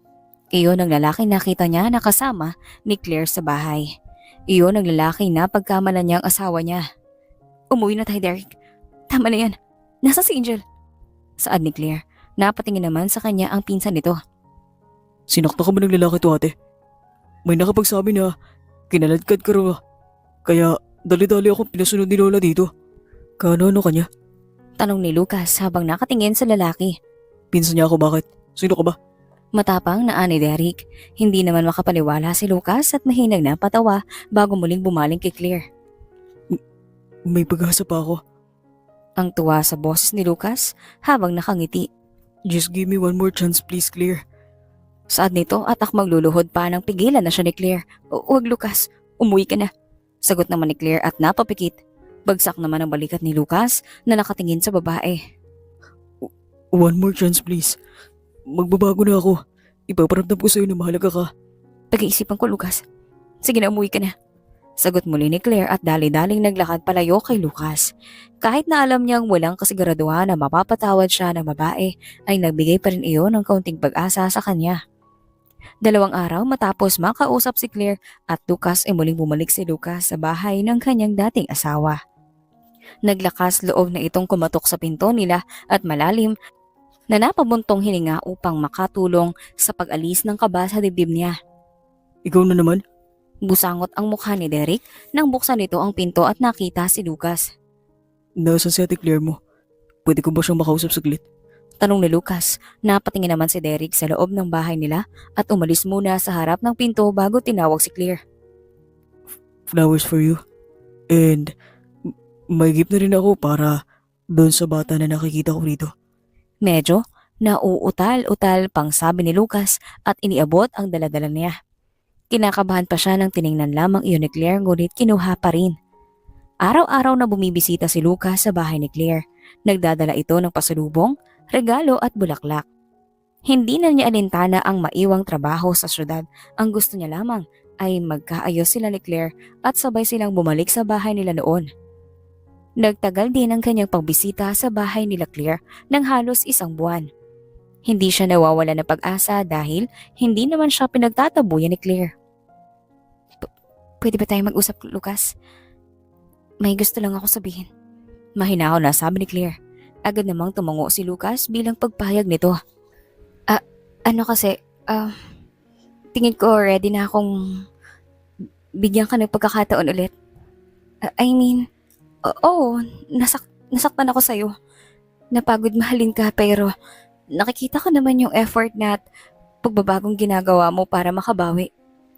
Iyon ang lalaki nakita niya na kasama ni Claire sa bahay. Iyon ang lalaki na pagkamalan niya ang asawa niya. Umuwi na tayo, Derek. Tama na yan. Nasa si Angel? Saad ni Claire. Napatingin naman sa kanya ang pinsan nito. sinakta ka ba ng lalaki to ate? May nakapagsabi na kinaladkad ka raw. Kaya dali-dali akong pinasunod ni Lola dito. Kaano-ano kanya? Tanong ni Lucas habang nakatingin sa lalaki. Pinsan niya ako, bakit? Sino ka ba? Matapang na ani Derek. Hindi naman makapaniwala si Lucas at mahinag na patawa bago muling bumaling kay Claire. May pag-asa pa ako. Ang tuwa sa boses ni Lucas habang nakangiti. Just give me one more chance please, Claire. Saad nito at akmang luluhod pa nang pigilan na siya ni Claire. Huwag Lucas, umuwi ka na. Sagot naman ni Claire at napapikit. Bagsak naman ang balikat ni Lucas na nakatingin sa babae. One more chance please. Magbabago na ako. Ipaparamdam ko sa'yo na mahalaga ka. Pag-iisipan ko, Lucas. Sige na, umuwi ka na. Sagot muli ni Claire at dali-daling naglakad palayo kay Lucas. Kahit na alam niyang walang kasiguraduhan na mapapatawad siya ng babae, ay nagbigay pa rin iyon ng kaunting pag-asa sa kanya. 2 araw matapos makausap si Claire at Lucas ay muling bumalik si Lucas sa bahay ng kanyang dating asawa. Naglakas loob na itong kumatok sa pinto nila at malalim na napabuntong hininga upang makatulong sa pag-alis ng kaba sa dibdib niya. Ikaw na naman? Busangot ang mukha ni Derek nang buksan nito ang pinto at nakita si Lucas. Nasaan si Ate Claire mo? Pwede ko ba siyang makausap saglit? Tanong ni Lucas. Napatingin naman si Derek sa loob ng bahay nila at umalis muna sa harap ng pinto bago tinawag si Claire. Flowers for you. And may gift na rin ako para doon sa bata na nakikita ko rito. Medyo nauutal-utal pang sabi ni Lucas at iniabot ang daladala niya. Kinakabahan pa siya nang tiningnan lamang iyon ni Claire ngunit kinuha pa rin. Araw-araw na bumibisita si Lucas sa bahay ni Claire. Nagdadala ito ng pasalubong, regalo at bulaklak. Hindi na niya alintana ang maiwang trabaho sa syudad. Ang gusto niya lamang ay magkaayos sila ni Claire at sabay silang bumalik sa bahay nila noon. Nagtagal din ang kanyang pagbisita sa bahay nila Claire ng halos 1 buwan. Hindi siya nawawala ng pag-asa dahil hindi naman siya pinagtatabuyan ni Claire. Pwede ba tayo mag-usap, Lucas? May gusto lang ako sabihin. Mahinahon na sabi ni Claire. Agad namang tumango si Lucas bilang pagpahayag nito. Ano kasi, tingin ko ready na akong bigyan ka ng pagkakataon ulit. Oo, nasaktan ako sa'yo. Napagod mahalin ka pero nakikita ko naman yung effort na at pagbabagong ginagawa mo para makabawi.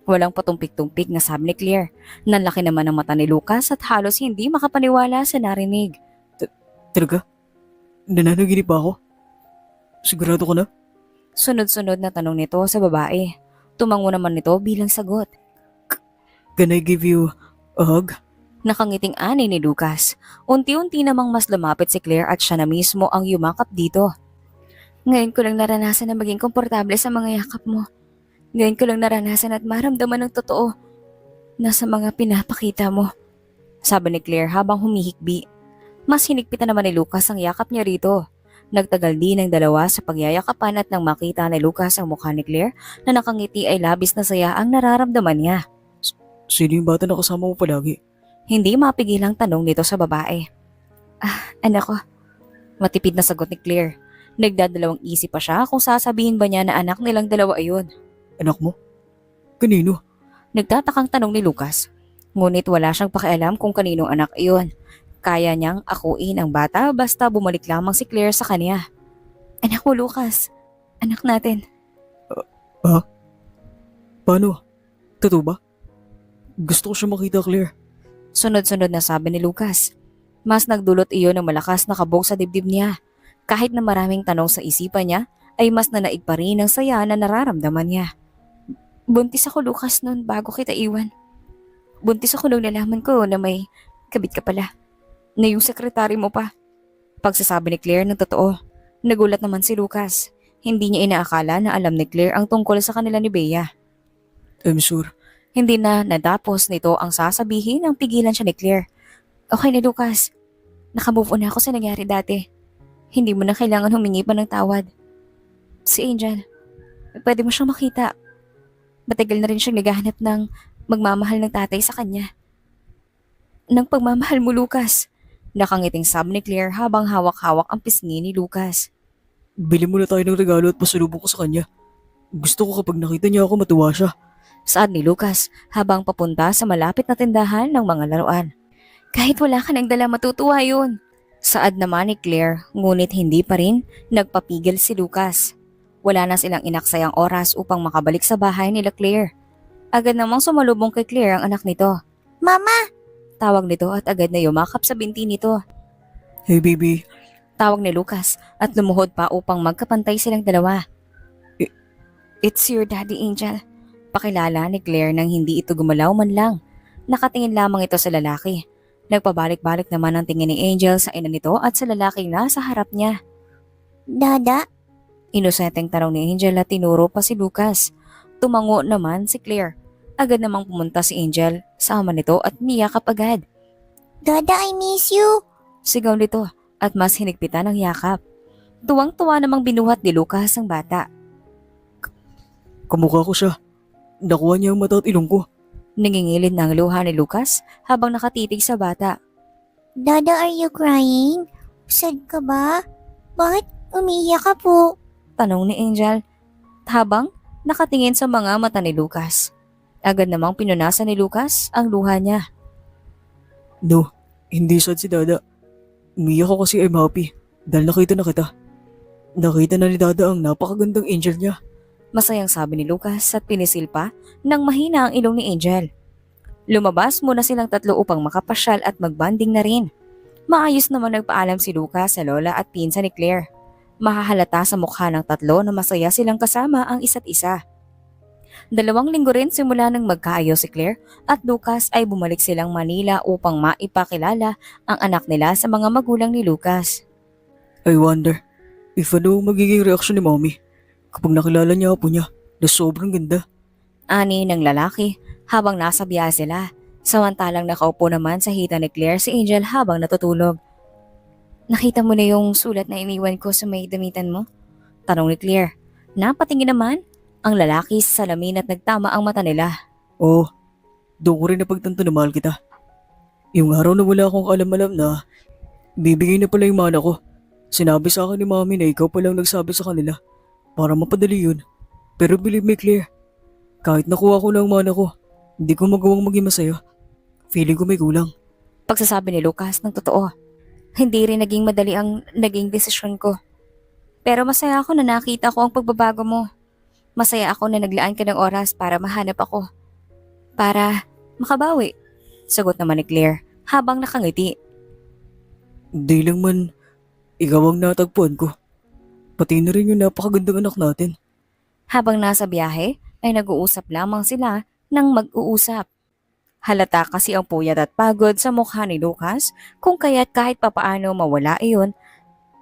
Walang patumpik-tumpik na sabi ni Claire. Nanlaki naman ang mata ni Lucas at halos hindi makapaniwala sa narinig. Talaga? Nananaginip ba ako? Sigurado ko na? Sunod-sunod na tanong nito sa babae. Tumango naman nito bilang sagot. Can I give you a hug? Nakangiting ani ni Lucas. Unti-unti namang mas lumapit si Claire at siya na mismo ang yumakap dito. Ngayon ko lang naranasan na maging komportable sa mga yakap mo. Ngayon ko lang naranasan at maramdaman ng totoo na sa mga pinapakita mo. Sabi ni Claire habang humihikbi. Mas hinigpitan naman ni Lucas ang yakap niya rito. Nagtagal din ang dalawa sa pagyayakapan at nang makita ni Lucas ang mukha ni Claire na nakangiti ay labis na saya ang nararamdaman niya. Sino yung bata na kasama mo palagi? Hindi mapigilang tanong nito sa babae. Anak ko. Matipid na sagot ni Claire. Nagdadalawang isip pa siya kung sasabihin ba niya na anak nilang dalawa ayon. Anak mo? Kanino? Nagtatakang tanong ni Lucas. Ngunit wala siyang pakialam kung kaninong anak iyon. Kaya niyang akuin ang bata basta bumalik lamang si Claire sa kanya. Anak mo, Lucas. Anak natin. Paano? Totoo ba? Gusto ko siya makita, Claire. Sunod-sunod na sabi ni Lucas. Mas nagdulot iyon ng malakas na kabog sa dibdib niya. Kahit na maraming tanong sa isipan niya, ay mas nanaig pa rin ang saya na nararamdaman niya. Buntis ako, Lucas, noon bago kita iwan. Buntis ako nung nalaman ko na may kabit ka pala. Na yung sekretary mo pa. Pagsasabi ni Claire ng totoo. Nagulat naman si Lucas. Hindi niya inaakala na alam ni Claire ang tungkol sa kanila ni Bea. I'm sure. Hindi na natapos nito ang sasabihin nang pigilan siya ni Claire. Okay na, Lucas. Nakamove on na ako sa nangyari dati. Hindi mo na kailangan humingi pa ng tawad. Si Angel, pwede mo siyang makita. Matagal na rin siyang naghahanap ng magmamahal ng tatay sa kanya. Ng pagmamahal mo, Lucas. Nakangiting sabi ni Claire habang hawak-hawak ang pisngi ni Lucas. Bili mo na tayo ng regalo at pasalubong ko sa kanya. Gusto ko kapag nakita niya ako matuwa siya. Saad ni Lucas habang papunta sa malapit na tindahan ng mga laruan. Kahit wala ka nang dala, matutuwa yun. Saad naman ni Claire, ngunit hindi pa rin nagpapigil si Lucas. Wala na silang inaksayang oras upang makabalik sa bahay nila Claire. Agad namang sumalubong kay Claire ang anak nito. Mama! Tawag nito at agad na yumakap sa binti nito. Hey baby, Tawag ni Lucas at lumuhod pa upang magkapantay silang dalawa. It's your daddy, Angel. Pakilala ni Claire nang hindi ito gumalaw man lang. Nakatingin lamang ito sa lalaki. Nagpabalik-balik naman ang tingin ni Angel sa ina nito at sa lalaking nasa harap niya. Dada? Inosenteng tanong ni Angel at tinuro pa si Lucas. Tumango naman si Claire. Agad namang pumunta si Angel sa ama nito at niyakap agad. Dada, I miss you! Sigaw nito at mas hinigpitan ang yakap. Tuwang-tuwa namang binuhat ni Lucas ang bata. kamukha ko siya. Nakuha niya ang mata at ilong ko. Nangingilid ng luha ni Lucas habang nakatitig sa bata. Dada, are you crying? Sad ka ba? Bakit umiiyak ka po? Tanong ni Angel habang nakatingin sa mga mata ni Lucas. Agad namang pinunasan ni Lucas ang luha niya. No, hindi sad si Dada. Umiyak ako kasi I'm happy dahil nakita na kita. Nakita na ni Dada ang napakagandang angel niya. Masayang sabi ni Lucas at pinisil pa nang mahina ang ilong ni Angel. Lumabas muna silang tatlo upang makapasyal at magbanding na rin. Maayos naman nagpaalam si Lucas sa lola at pinsan ni Claire. Mahahalata sa mukha ng tatlo na masaya silang kasama ang isa't isa. 2 linggo rin simula nang magkaayos si Claire at Lucas ay bumalik silang Manila upang maipakilala ang anak nila sa mga magulang ni Lucas. I wonder if ano magiging reaksyon ni Mommy kapag nakilala niya po niya na sobrang ganda. Ani ng lalaki habang nasa biyahe sila. Samantalang nakaupo naman sa hita ni Claire si Angel habang natutulog. Nakita mo na yung sulat na iniwan ko sa may damitan mo? Tanong ni Claire. Napatingin naman ang lalaki sa salamin at nagtama ang mata nila. Oo, doon ko rin napagtanto na mahal kita. Yung araw na wala akong alam-alam na bibigay na pala yung mana ko. Sinabi sa akin ni Mommy na ikaw palang nagsabi sa kanila para mapadali yun. Pero believe me Claire, kahit nakuha ko na ang mana ko, hindi ko magawang maging masaya. Feeling ko may kulang. Pagsasabi ni Lucas ng totoo. Hindi rin naging madali ang naging desisyon ko. Pero masaya ako na nakita ko ang pagbabago mo. Masaya ako na naglaan ka ng oras para mahanap ako. Para makabawi. Sagot naman ni Claire habang nakangiti. Hindi lang man, ikaw ang natagpuan ko. Pati na rin yung napakagandang anak natin. Habang nasa biyahe ay nag-uusap lamang sila ng mag-uusap. Halata kasi ang puyat at pagod sa mukha ni Lucas kung kaya't kahit papaano mawala iyon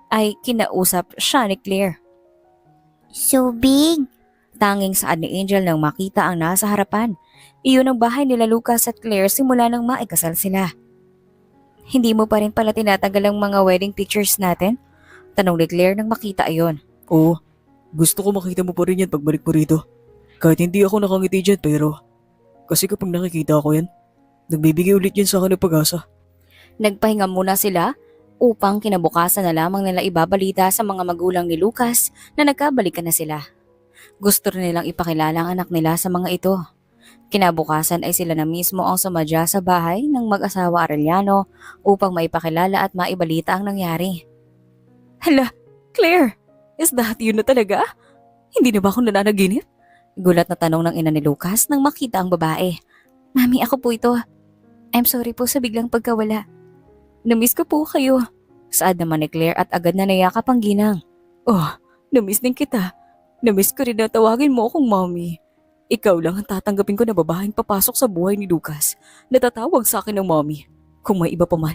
ay kinausap siya ni Claire. So big? Tanging saad ni Angel nang makita ang nasa harapan. Iyon ang bahay nila Lucas at Claire simula nang maikasal sila. Hindi mo pa rin pala tinatagal ang mga wedding pictures natin? Tanong ni Claire nang makita ayon. Oo, gusto ko makita mo pa rin yan pagbalik mo rito. Kahit hindi ako nakangiti dyan pero kasi kapag nakikita ko yan, nagbibigay ulit yan sa akin ng pag-asa. Nagpahinga muna sila upang kinabukasan na lamang nila ibabalita sa mga magulang ni Lucas na nagkabalikan na sila. Gusto rin nilang ipakilala ang anak nila sa mga ito. Kinabukasan ay sila na mismo ang sumadya sa bahay ng mag-asawa Arellano upang maipakilala at maibalita ang nangyari. Hala, Claire, is that you na talaga? Hindi na ba ako nananaginip? Gulat na tanong ng ina ni Lucas nang makita ang babae. Mami, ako po ito. I'm sorry po sa biglang pagkawala. Namiss ko po kayo. Saad naman ni Claire at agad na nayakap ang ginang. Oh, namiss din kita. Namiss ko rin na tawagin mo akong mommy. Ikaw lang ang tatanggapin ko na babaeng papasok sa buhay ni Lucas. Natatawag sa akin ng mommy. Kung may iba pa man,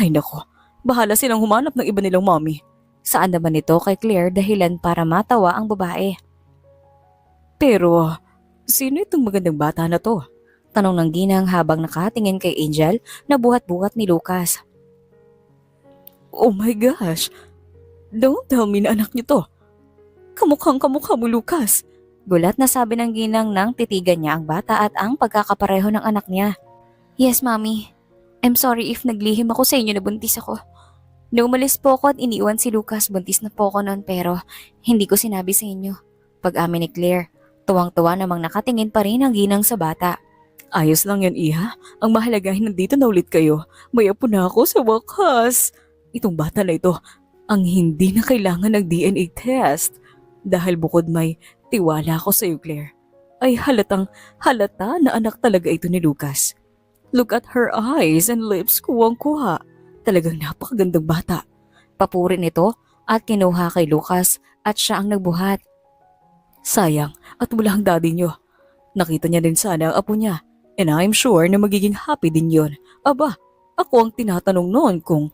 ay nako, bahala silang humanap ng iba nilang mommy. Saan naman ito kay Claire dahilan para matawa ang babae? Pero, sino itong magandang bata na to? Tanong ng ginang habang nakatingin kay Angel na buhat-buhat ni Lucas. Oh my gosh! Don't tell me na anak niyo to. Kamukhang kamukha mo, Lucas. Gulat na sabi ng ginang nang titigan niya ang bata at ang pagkakapareho ng anak niya. Yes, Mommy. I'm sorry if naglihim ako sa inyo na buntis ako. Nung umalis po ako at iniwan si Lucas, buntis na po ako noon pero hindi ko sinabi sa inyo. Pag-amin ni Claire, tuwang-tuwa namang nakatingin pa rin ang ginang sa bata. Ayos lang yan, Iha. Ang mahalaga ay nandito na ulit kayo. May apo na ako sa wakas. Itong bata na ito, ang hindi na kailangan ng DNA test. Dahil bukod may tiwala ko sa iyo, Claire, ay halata na anak talaga ito ni Lucas. Look at her eyes and lips, kuwang-kuha. Talagang napakagandang bata. Papuri nito at kinuha kay Lucas at siya ang nagbuhat. Sayang at wala ang daddy niyo. Nakita niya din sana ang apo niya and I'm sure na magiging happy din yon. Aba, ako ang tinatanong noon kung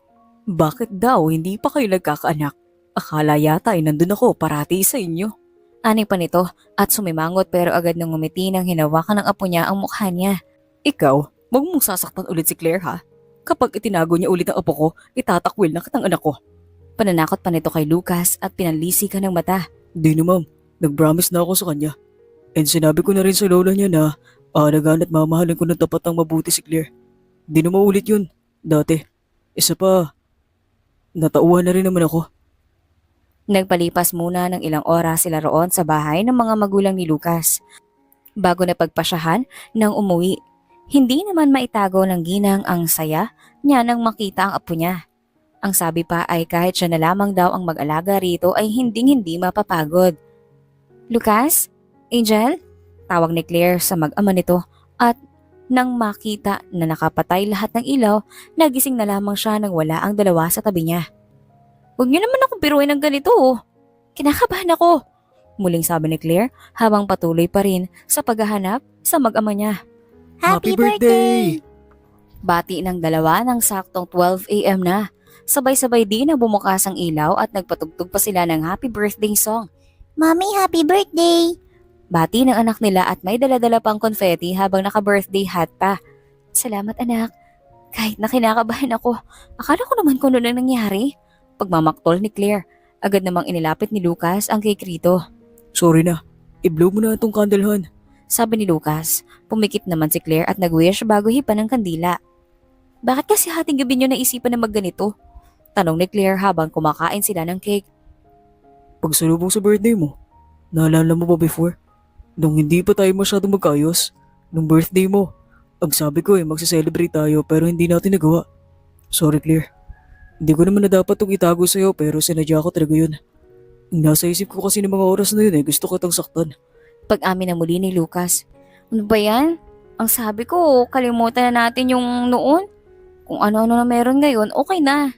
bakit daw hindi pa kayo nagkakaanak. Akala yata ay nandun ako parati sa inyo. Ani pa nito at sumimangot pero agad nang ngumiti nang hinawakan ng apo niya ang mukha niya. Ikaw, wag mong sasaktan ulit si Claire ha. Kapag itinago niya ulit ang apo ko, itatakwil na kitang anak ko. Pananakot pa nito kay Lucas at pinalisi ka ng mata. Di na ma'am, nag-promise na ako sa kanya. And sinabi ko na rin sa lola niya na alagaan at mamahalin ko ng tapat ng mabuti si Claire. Di na maulit yun, dati. Isa pa, natauhan na rin naman ako. Nagpalipas muna ng ilang oras sila roon sa bahay ng mga magulang ni Lucas. Bago na pagpasyahan nang umuwi, hindi naman maitago ng ginang ang saya niya nang makita ang apo niya. Ang sabi pa ay kahit siya na lamang daw ang mag-alaga rito ay hinding-hindi mapapagod. Lucas? Angel? Tawag ni Claire sa mag-ama nito at nang makita na nakapatay lahat ng ilaw, nagising na lamang siya nang wala ang dalawa sa tabi niya. Huwag niyo naman akong biruin ng ganito oh. Kinakabahan ako. Muling sabi ni Claire habang patuloy pa rin sa paghahanap sa mag-ama niya. Happy birthday! Bati ng dalawa ng saktong 12 a.m. na. Sabay-sabay din na bumukas ang ilaw at nagpatugtog pa sila ng happy birthday song. Mommy, happy birthday! Bati ng anak nila at may dala-dala pang confetti habang naka-birthday hat pa. Salamat anak. Kahit na kinakabahan ako, akala ko naman kung ano nang nangyari. Pagmamaktol ni Claire, agad namang inilapit ni Lucas ang cake rito. Sorry na, i-blow mo na itong kandalhan. Sabi ni Lucas, pumikit naman si Claire at nag-wish bago hipan ng kandila. Bakit kasi hating gabi niyo naisipan na magganito? Tanong ni Claire habang kumakain sila ng cake. Pagsalubong sa birthday mo, naalala mo ba before? Nung hindi pa tayo masyadong magkayos, nung birthday mo, ang sabi ko magse-celebrate tayo pero hindi natin nagawa. Sorry Claire. Hindi ko naman na dapat itong itago sa'yo pero sinadya ko talaga yun. Nasa isip ko kasi ng mga oras na yun gusto ko itong saktan. Pag-amin na muli ni Lucas. Ano ba yan? Ang sabi ko, kalimutan na natin yung noon. Kung ano-ano na meron ngayon, okay na.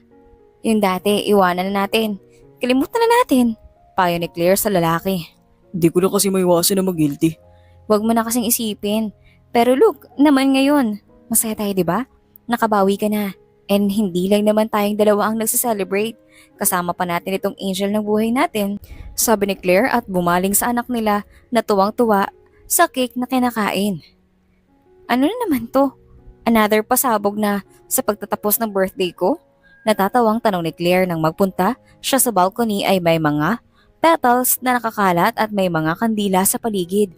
Yung dati, iwanan na natin. Kalimutan na natin. Payo ni Claire sa lalaki. Hindi ko na kasi maiwasan na mag-guilty. Huwag mo na kasing isipin. Pero look, naman ngayon. Masaya tayo, di ba? Nakabawi ka na. And hindi lang naman tayong dalawa ang nagsa-celebrate. Kasama pa natin itong angel ng buhay natin. Sabi ni Claire at bumaling sa anak nila na tuwang-tuwa sa cake na kinakain. Ano na naman to? Another pasabog na sa pagtatapos ng birthday ko? Natatawang tanong ni Claire nang magpunta siya sa balcony ay may mga petals na nakakalat at may mga kandila sa paligid.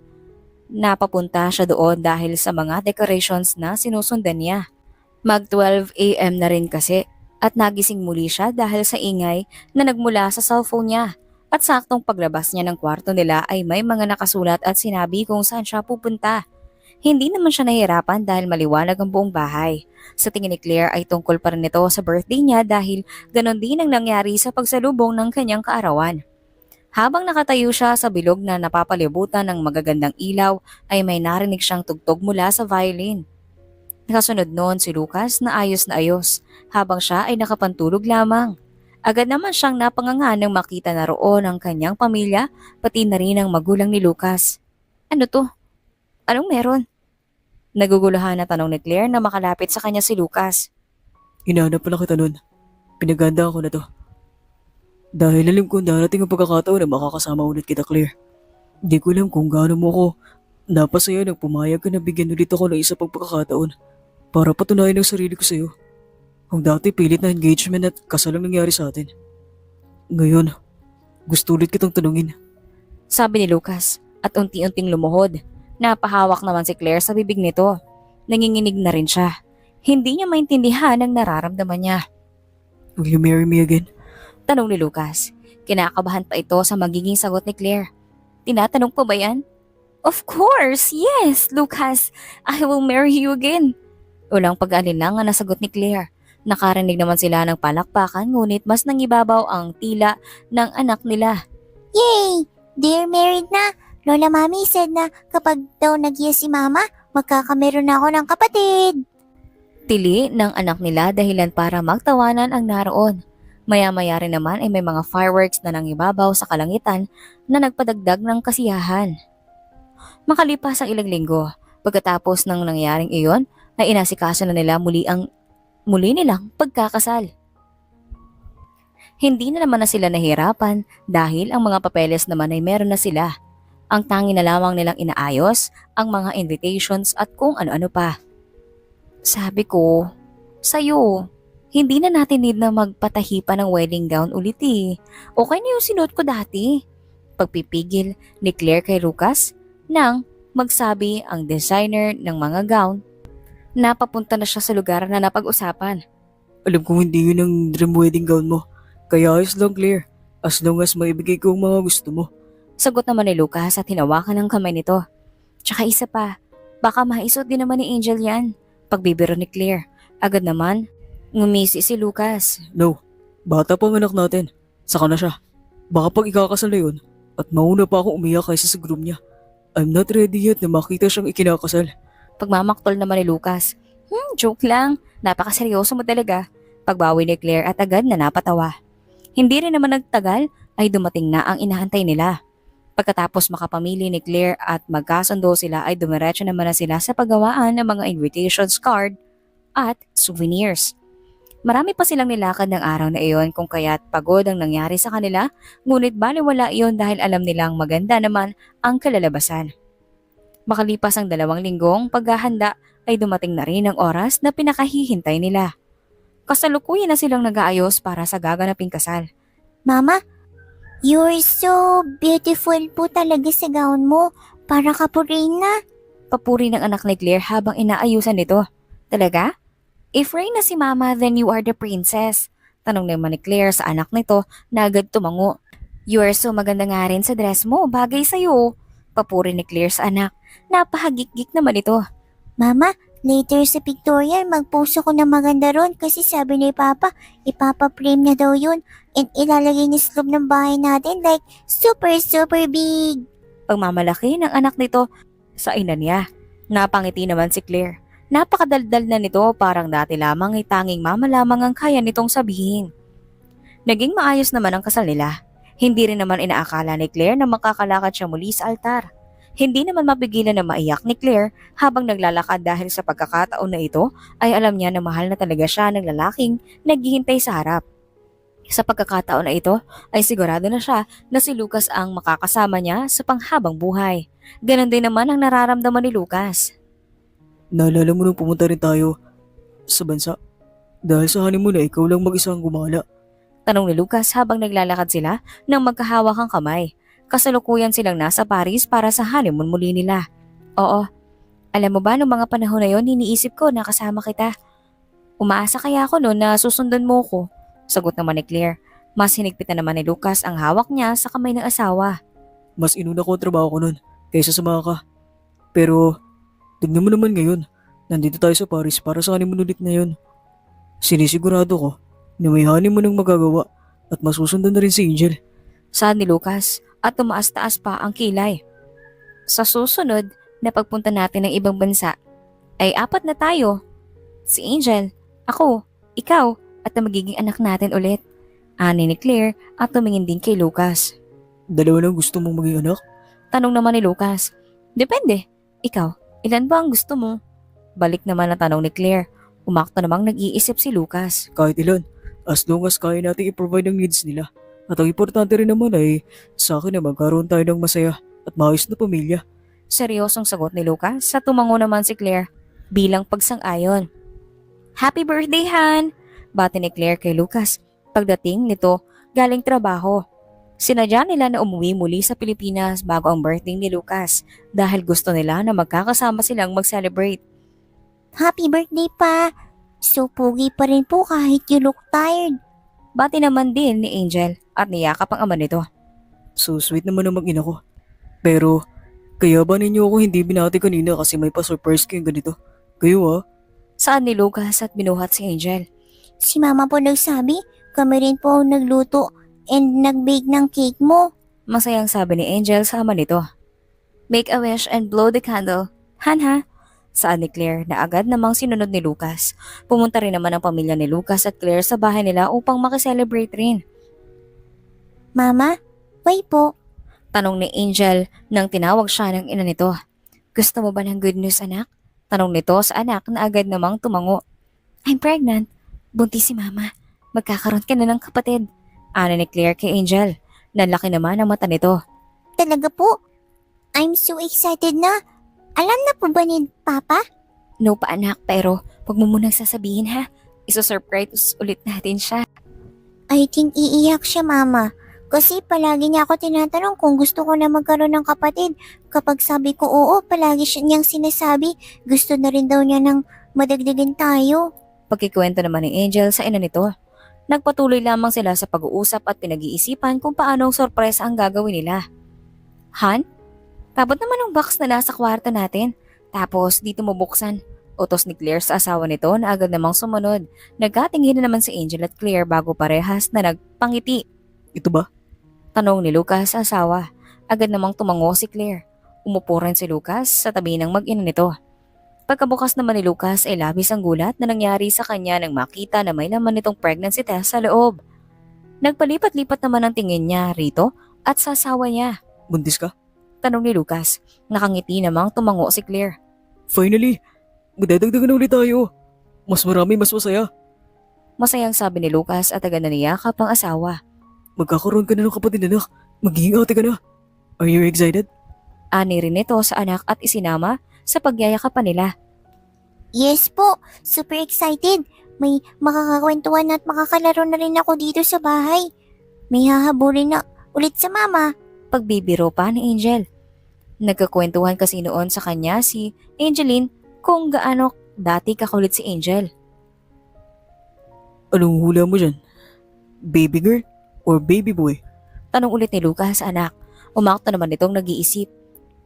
Napapunta siya doon dahil sa mga decorations na sinusundan niya. Mag 12 a.m. na rin kasi at nagising muli siya dahil sa ingay na nagmula sa cellphone niya. At saktong paglabas niya ng kwarto nila ay may mga nakasulat at sinabi kung saan siya pupunta. Hindi naman siya nahirapan dahil maliwanag ang buong bahay. Sa tingin ni Claire ay tungkol pa rin ito sa birthday niya dahil ganon din ang nangyari sa pagsalubong ng kanyang kaarawan. Habang nakatayo siya sa bilog na napapalibutan ng magagandang ilaw ay may narinig siyang tugtog mula sa violin. Kasunod noon si Lucas na ayos habang siya ay nakapantulog lamang. Agad naman siyang napanganga nang makita na roon ang kanyang pamilya pati na rin ang magulang ni Lucas. Ano to? Anong meron? Naguguluhan na tanong ni Claire na makalapit sa kanya si Lucas. Hinahanap pala kita nun. Pinaganda ko na to. Dahil alam kong darating ang pagkakataon na makakasama ulit kita, Claire. Hindi ko alam kung gaano mo ko napasaya nang pumayag ka na bigyan ulit ako ng isa pang pagkakataon para patunayan ang sarili ko sa'yo. Kung dati pilit na engagement at kasal ang nangyari sa atin. Ngayon, gusto ulit kitang tanungin. Sabi ni Lucas at unti-unting lumuhod. Napahawak naman si Claire sa bibig nito. Nanginginig na rin siya. Hindi niya maintindihan ang nararamdaman niya. Will you marry me again? Tanong ni Lucas. Kinakabahan pa ito sa magiging sagot ni Claire. Tinatanong pa ba yan? Of course, yes, Lucas. I will marry you again. Walang pag-alinlangan na sagot ni Claire. Nakarinig naman sila ng palakpakan ngunit mas nangibabaw ang tila ng anak nila. Yay! They're married na. Lola Mami said na kapag daw nag-yes si Mama, magkakameron na ako ng kapatid. Tili ng anak nila dahilan para magtawanan ang naroon. Maya-maya rin naman ay may mga fireworks na nangibabaw sa kalangitan na nagpadagdag ng kasiyahan. Makalipas ang ilang linggo, pagkatapos ng nangyaring iyon, ay inasikaso na nila muli nilang pagkakasal. Hindi na naman na sila nahirapan dahil ang mga papeles naman ay meron na sila. Ang tangi na lamang nilang inaayos, ang mga invitations at kung ano-ano pa. Sabi ko, sa'yo, hindi na natin need na magpatahi pa ng wedding gown ulit eh. Okay na yung sinuot ko dati. Pagpipigil ni Claire kay Lucas nang magsabi ang designer ng mga gown na papunta na siya sa lugar na napag-usapan. Alam kong hindi yun ang dream wedding gown mo. Kaya ayos lang, Claire. As long as maibigay ko ang mga gusto mo. Sagot naman ni Lucas at hinawakan ang kamay nito. Tsaka isa pa, baka maisot din naman ni Angel yan. Pagbibiro ni Claire, agad naman ngumisi si Lucas. No, bata pa ang anak natin. Saka na siya. Baka pag ikakasal na yun at mauna pa ako umiyak kaysa sa groom niya. I'm not ready yet na makita siyang ikinakasal. Pagmamaktol naman ni Lucas. Joke lang. Napakaseryoso mo talaga. Pagbawi ni Claire at agad na napatawa. Hindi rin naman nagtagal ay dumating na ang inaantay nila. Pagkatapos makapamili ni Claire at magkasundo sila ay dumiretso naman na sila sa paggawaan ng mga invitations card at souvenirs. Marami pa silang nilakad ng araw na iyon kung kaya't pagod ang nangyari sa kanila, ngunit baliwala iyon dahil alam nilang maganda naman ang kalalabasan. Makalipas ang 2 linggong paghahanda ay dumating na rin ang oras na pinakahihintay nila. Kasalukuyan na silang nag-aayos para sa gaganaping kasal. Mama, you're so beautiful po talaga sa gown mo. Para ka po Reyna. Papuri ng anak ni Claire habang inaayusan nito. Talaga? If Reyna si Mama, then you are the princess. Tanong naman ni Claire sa anak nito na agad tumango. You are so maganda nga rin sa dress mo, bagay sa'yo. Papuri ni Claire sa anak. Napahagik-gik naman ito. Mama, later sa pictorial, mag-post ako ng maganda ron kasi sabi ni Papa, ipapa-frame na daw yun and ilalagay niya sa loob ng bahay natin like super big. Pagmamalaki ng anak nito sa ina niya. Napangiti naman si Claire. Napakadaldal na nito, parang dati lamang ay tanging mama lamang ang kaya nitong sabihin. Naging maayos naman ang kasal nila. Hindi rin naman inaakala ni Claire na makakalakad siya muli sa altar. Hindi naman mapigilan na maiyak ni Claire habang naglalakad dahil sa pagkakataon na ito ay alam niya na mahal na talaga siya ng lalaking naghihintay sa harap. Sa pagkakataon na ito ay sigurado na siya na si Lucas ang makakasama niya sa panghabang buhay. Ganon din naman ang nararamdaman ni Lucas. Naalala mo nung pumunta rin tayo sa bansa. Dahil sa honeymoon na ikaw lang mag-isa ang gumala. Tanong ni Lucas habang naglalakad sila nang magkahawak ang kamay. Kasalukuyan silang nasa Paris para sa honeymoon muli nila. Oo, alam mo ba noong mga panahon na yon iniisip ko na kasama kita. Umaasa kaya ako noon na susundan mo ko. Sagot naman ni Claire. Mas hinigpit na naman ni Lucas ang hawak niya sa kamay ng asawa. Mas inuna ko ang trabaho ko nun kaysa sa mga ka. Pero tignan mo naman ngayon. Nandito tayo sa Paris para sa honeymoon ulit na yun. Sinisigurado ko na may honeymoon ang magagawa at masusundan na rin si Angel. Saad ni Lucas at tumaas-taas pa ang kilay. Sa susunod na pagpunta natin ng ibang bansa ay 4 na tayo. Si Angel, ako, ikaw, at na magiging anak natin ulit. Ani ni Claire at tumingin din kay Lucas. Dalawa lang gusto mong maging anak? Tanong naman ni Lucas. Depende. Ikaw, ilan ba ang gusto mo? Balik naman na tanong ni Claire. Umakto namang nag-iisip si Lucas. Kahit ilan. As long as kaya natin i-provide ang needs nila. At ang importante rin naman ay sa akin na magkaroon tayo ng masaya at maayos na pamilya. Seryosong sagot ni Lucas sa tumango naman si Claire bilang pagsang-ayon. Happy birthday, Han! Bati ni Claire kay Lucas. Pagdating nito, galing trabaho. Sinadya nila na umuwi muli sa Pilipinas bago ang birthday ni Lucas dahil gusto nila na magkakasama silang mag-celebrate. Happy birthday pa! So pogi pa rin po kahit you look tired. Bati naman din ni Angel at niyakap ang ama nito. So sweet naman ang mag-ina ko. Pero, kaya ba ninyo ako hindi binati kanina kasi may pa-surprise kayong ganito? Kayo Saan ni Lucas at binuhat si Angel. Si mama po nagsabi, kami rin po ang nagluto and nag-bake ng cake mo. Masayang sabi ni Angel sa ama nito. Make a wish and blow the candle. Han ha? Saan ni Claire na agad namang sinunod ni Lucas. Pumunta rin naman ang pamilya ni Lucas at Claire sa bahay nila upang makiselebrate rin. Mama, why po? Tanong ni Angel nang tinawag siya ng ina nito. Gusto mo ba ng good news, anak? Tanong nito sa anak na agad namang tumango. I'm pregnant. Buntis si mama. Magkakaroon ka na ng kapatid. Ano ni Claire kay Angel. Nanlaki naman ang mata nito. Talaga po? I'm so excited na. Alam na po ba ni Papa? No pa anak, pero huwag mo munang sasabihin ha. Iso-surprise ulit natin siya. I think iiyak siya, Mama. Kasi palagi niya ako tinatanong kung gusto ko na magkaroon ng kapatid. Kapag sabi ko oo, palagi siya niyang sinasabi. Gusto na rin daw niya ng madagdagan tayo. Pagkikwento naman ni Angel sa ina nito. Nagpatuloy lamang sila sa pag-uusap at pinag-iisipan kung paano ang sorpresa ang gagawin nila. Han? Tapos naman ang box na nasa kwarto natin. Tapos dito mo buksan. Utos ni Claire sa asawa nito na agad namang sumunod. Nagkatingin na naman si Angel at Claire bago parehas na nagpangiti. Ito ba? Tanong ni Lucas sa asawa. Agad namang tumango si Claire. Umupo rin si Lucas sa tabi ng mag-ina nito. Pagkabukas naman ni Lucas ay labis ang gulat na nangyari sa kanya nang makita na may laman nitong pregnancy test sa loob. Nagpalipat-lipat naman ang tingin niya rito at sa asawa niya. Buntis ka? Tanong ni Lucas. Nakangiti namang tumango si Claire. Finally! Magdadagdagan na ulit tayo. Mas marami, mas masaya. Masayang sabi ni Lucas at agad na niyakap ang asawa. Magkakaroon ka na ng kapatid anak. Magiging ate ka na. Are you excited? Ani rin ito sa anak at isinama sa pagyayakapan nila. Yes po, super excited. May makakakwentuhan at makakalaro na rin ako dito sa bahay. May hahabulin na ulit sa mama. Pagbibiro pa ni Angel. Nagkakwentuhan kasi noon sa kanya si Angeline kung gaano dati kakulit si Angel. Anong hula mo dyan? Baby girl or baby boy? Tanong ulit ni Lucas sa anak. Umakto naman itong nag-iisip.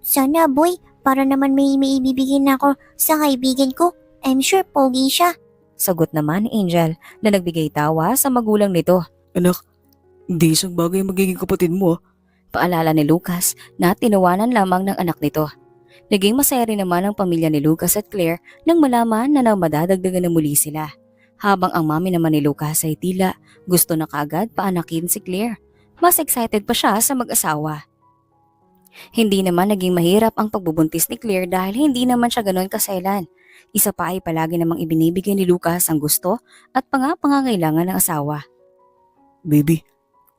Sana boy, para naman may ibibigay na ako sa kaibigan ko. I'm sure pogi siya. Sagot naman ni Angel na nagbigay tawa sa magulang nito. Anak, hindi isang bagay ang magiging kapatid mo. Paalala ni Lucas na tinawanan lamang ng anak nito. Naging masaya rin naman ang pamilya ni Lucas at Claire nang malaman na madadagdagan na muli sila. Habang ang mami naman ni Lucas ay tila gusto na kaagad paanakin si Claire. Mas excited pa siya sa mag-asawa. Hindi naman naging mahirap ang pagbubuntis ni Claire dahil hindi naman siya ganoon kaselan. Isa pa ay palagi namang ibinibigay ni Lucas ang gusto at pangangailangan ng asawa. Baby,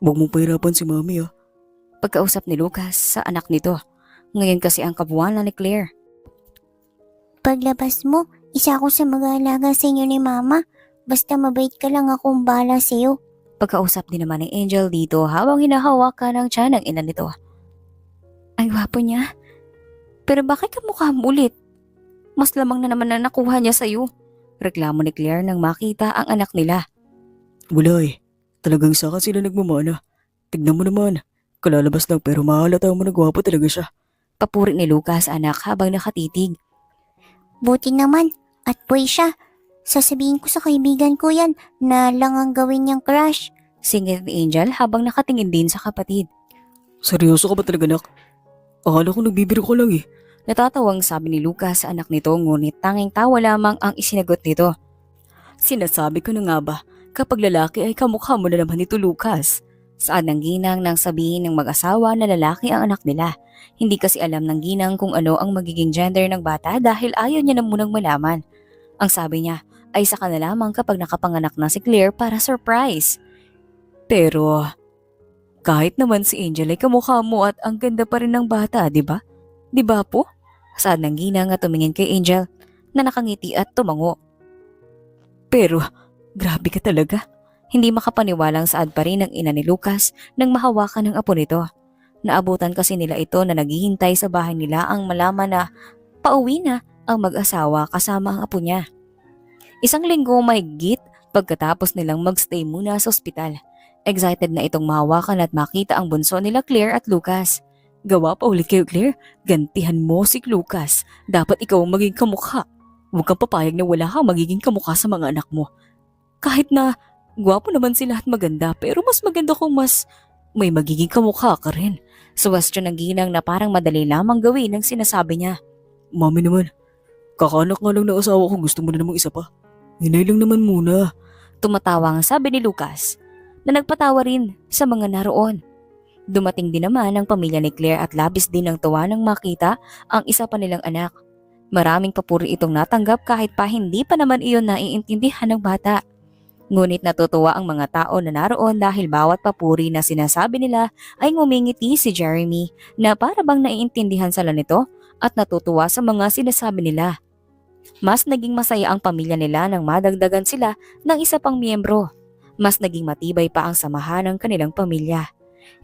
huwag mong pahirapan si mami Pagkausap ni Lucas sa anak nito. Ngayon kasi ang kabuwanan ni Claire. Paglabas mo, isa ako sa mag-aalaga sa inyo ni mama. Basta mabait ka lang, akong bahala sa iyo. Pagkausap din naman ni Angel dito habang hinahawak ka ng tiyan ng ina nito. Ang gwapo niya. Pero bakit ka mukha mo ulit? Mas lamang na naman na nakuha niya sa'yo. Reklamo ni Claire nang makita ang anak nila. Wala Talagang saka sila nagmamana. Tignan mo naman. Kalalabas lang pero mahalata mo na gwapo talaga siya. Papuri ni Lucas anak habang nakatitig. Buti naman, at boy siya. Sasabihin ko sa kaibigan ko yan na lang ang gawin niyang crush. Singit ni Angel habang nakatingin din sa kapatid. Seryoso ka ba talaga anak? Akala ko nagbibiro ko lang Natatawang sabi ni Lucas sa anak nito ngunit tanging tawa lamang ang isinagot nito. Sinasabi ko na nga ba, kapag lalaki ay kamukha mo na naman ito, Lucas. Saan ng ginang nang sabihin ng mag-asawa na lalaki ang anak nila. Hindi kasi alam ng ginang kung ano ang magiging gender ng bata dahil ayaw niya na munang malaman. Ang sabi niya ay saka na lamang kapag nakapanganak na si Claire para surprise. Pero kahit naman si Angel ay kamukha mo at ang ganda pa rin ng bata, di ba? Di ba po? Saan ng ginang at tumingin kay Angel na nakangiti at tumango. Pero grabe ka talaga. Hindi makapaniwalang saad pa rin ang ina ni Lucas nang mahawakan ng apo nito. Naabutan kasi nila ito na naghihintay sa bahay nila ang malaman na pauwi na ang mag-asawa kasama ang apo niya. Isang linggo mahigit pagkatapos nilang magstay muna sa ospital. Excited na itong mahawakan at makita ang bunso nila Claire at Lucas. Gawa pa ulit kayo, Claire. Gantihan mo si Lucas. Dapat ikaw ang maging kamukha. Huwag kang papayag na wala kang magiging kamukha sa mga anak mo. Kahit na gwapo naman sila at maganda, pero mas maganda kung mas may magiging kamukha ka rin. Suwestyon ng ginang na parang madali lamang gawin ang sinasabi niya. Mami naman, kakaanak nga lang ng asawa ko, gusto mo na namang isa pa. Hinay lang naman muna. Tumatawa ang sabi ni Lucas na nagpatawa rin sa mga naroon. Dumating din naman ang pamilya ni Claire at labis din ang tuwa nang makita ang isa pa nilang anak. Maraming papuri itong natanggap kahit pa hindi pa naman iyon naiintindihan ng bata. Ngunit natutuwa ang mga tao na naroon dahil bawat papuri na sinasabi nila ay ngumingiti si Jeremy na para bang naiintindihan sila nito at natutuwa sa mga sinasabi nila. Mas naging masaya ang pamilya nila nang madagdagan sila ng isa pang miyembro. Mas naging matibay pa ang samahan ng kanilang pamilya.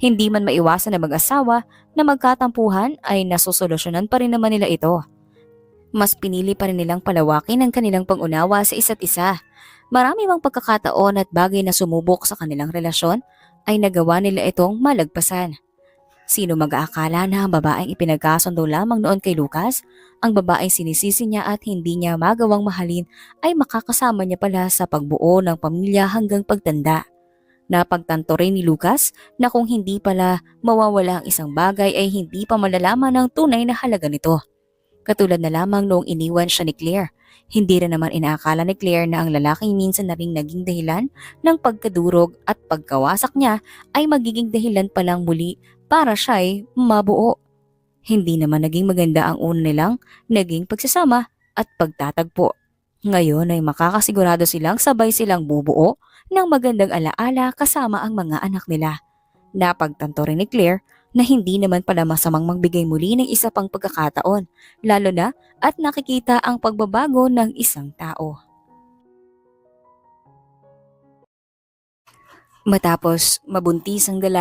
Hindi man maiwasan na mag-asawa na magkatampuhan ay nasusolusyonan pa rin naman nila ito. Mas pinili pa rin nilang palawakin ang kanilang pang-unawa sa isa't isa. Marami mang pagkakataon at bagay na sumubok sa kanilang relasyon ay nagawa nila itong malagpasan. Sino mag-aakala na ang babaeng ipinagkasundo lamang noon kay Lucas, ang babaeng sinisisi niya at hindi niya magawang mahalin ay makakasama niya pala sa pagbuo ng pamilya hanggang pagtanda. Napagtanto rin ni Lucas na kung hindi pala mawawala ang isang bagay ay hindi pa malalaman ang tunay na halaga nito. Katulad na lamang noong iniwan siya ni Claire. Hindi rin naman inaakala ni Claire na ang lalaki minsan na ring naging dahilan ng pagkadurog at pagkawasak niya ay magiging dahilan palang muli para siya'y mabuo. Hindi naman naging maganda ang una nilang naging pagsasama at pagtatagpo. Ngayon ay makakasigurado silang sabay silang bubuo ng magandang alaala kasama ang mga anak nila. Napagtanto rin ni Claire na hindi naman pala masamang magbigay muli ng isa pang pagkakataon, lalo na at nakikita ang pagbabago ng isang tao. Matapos mabuntis ang dalaga,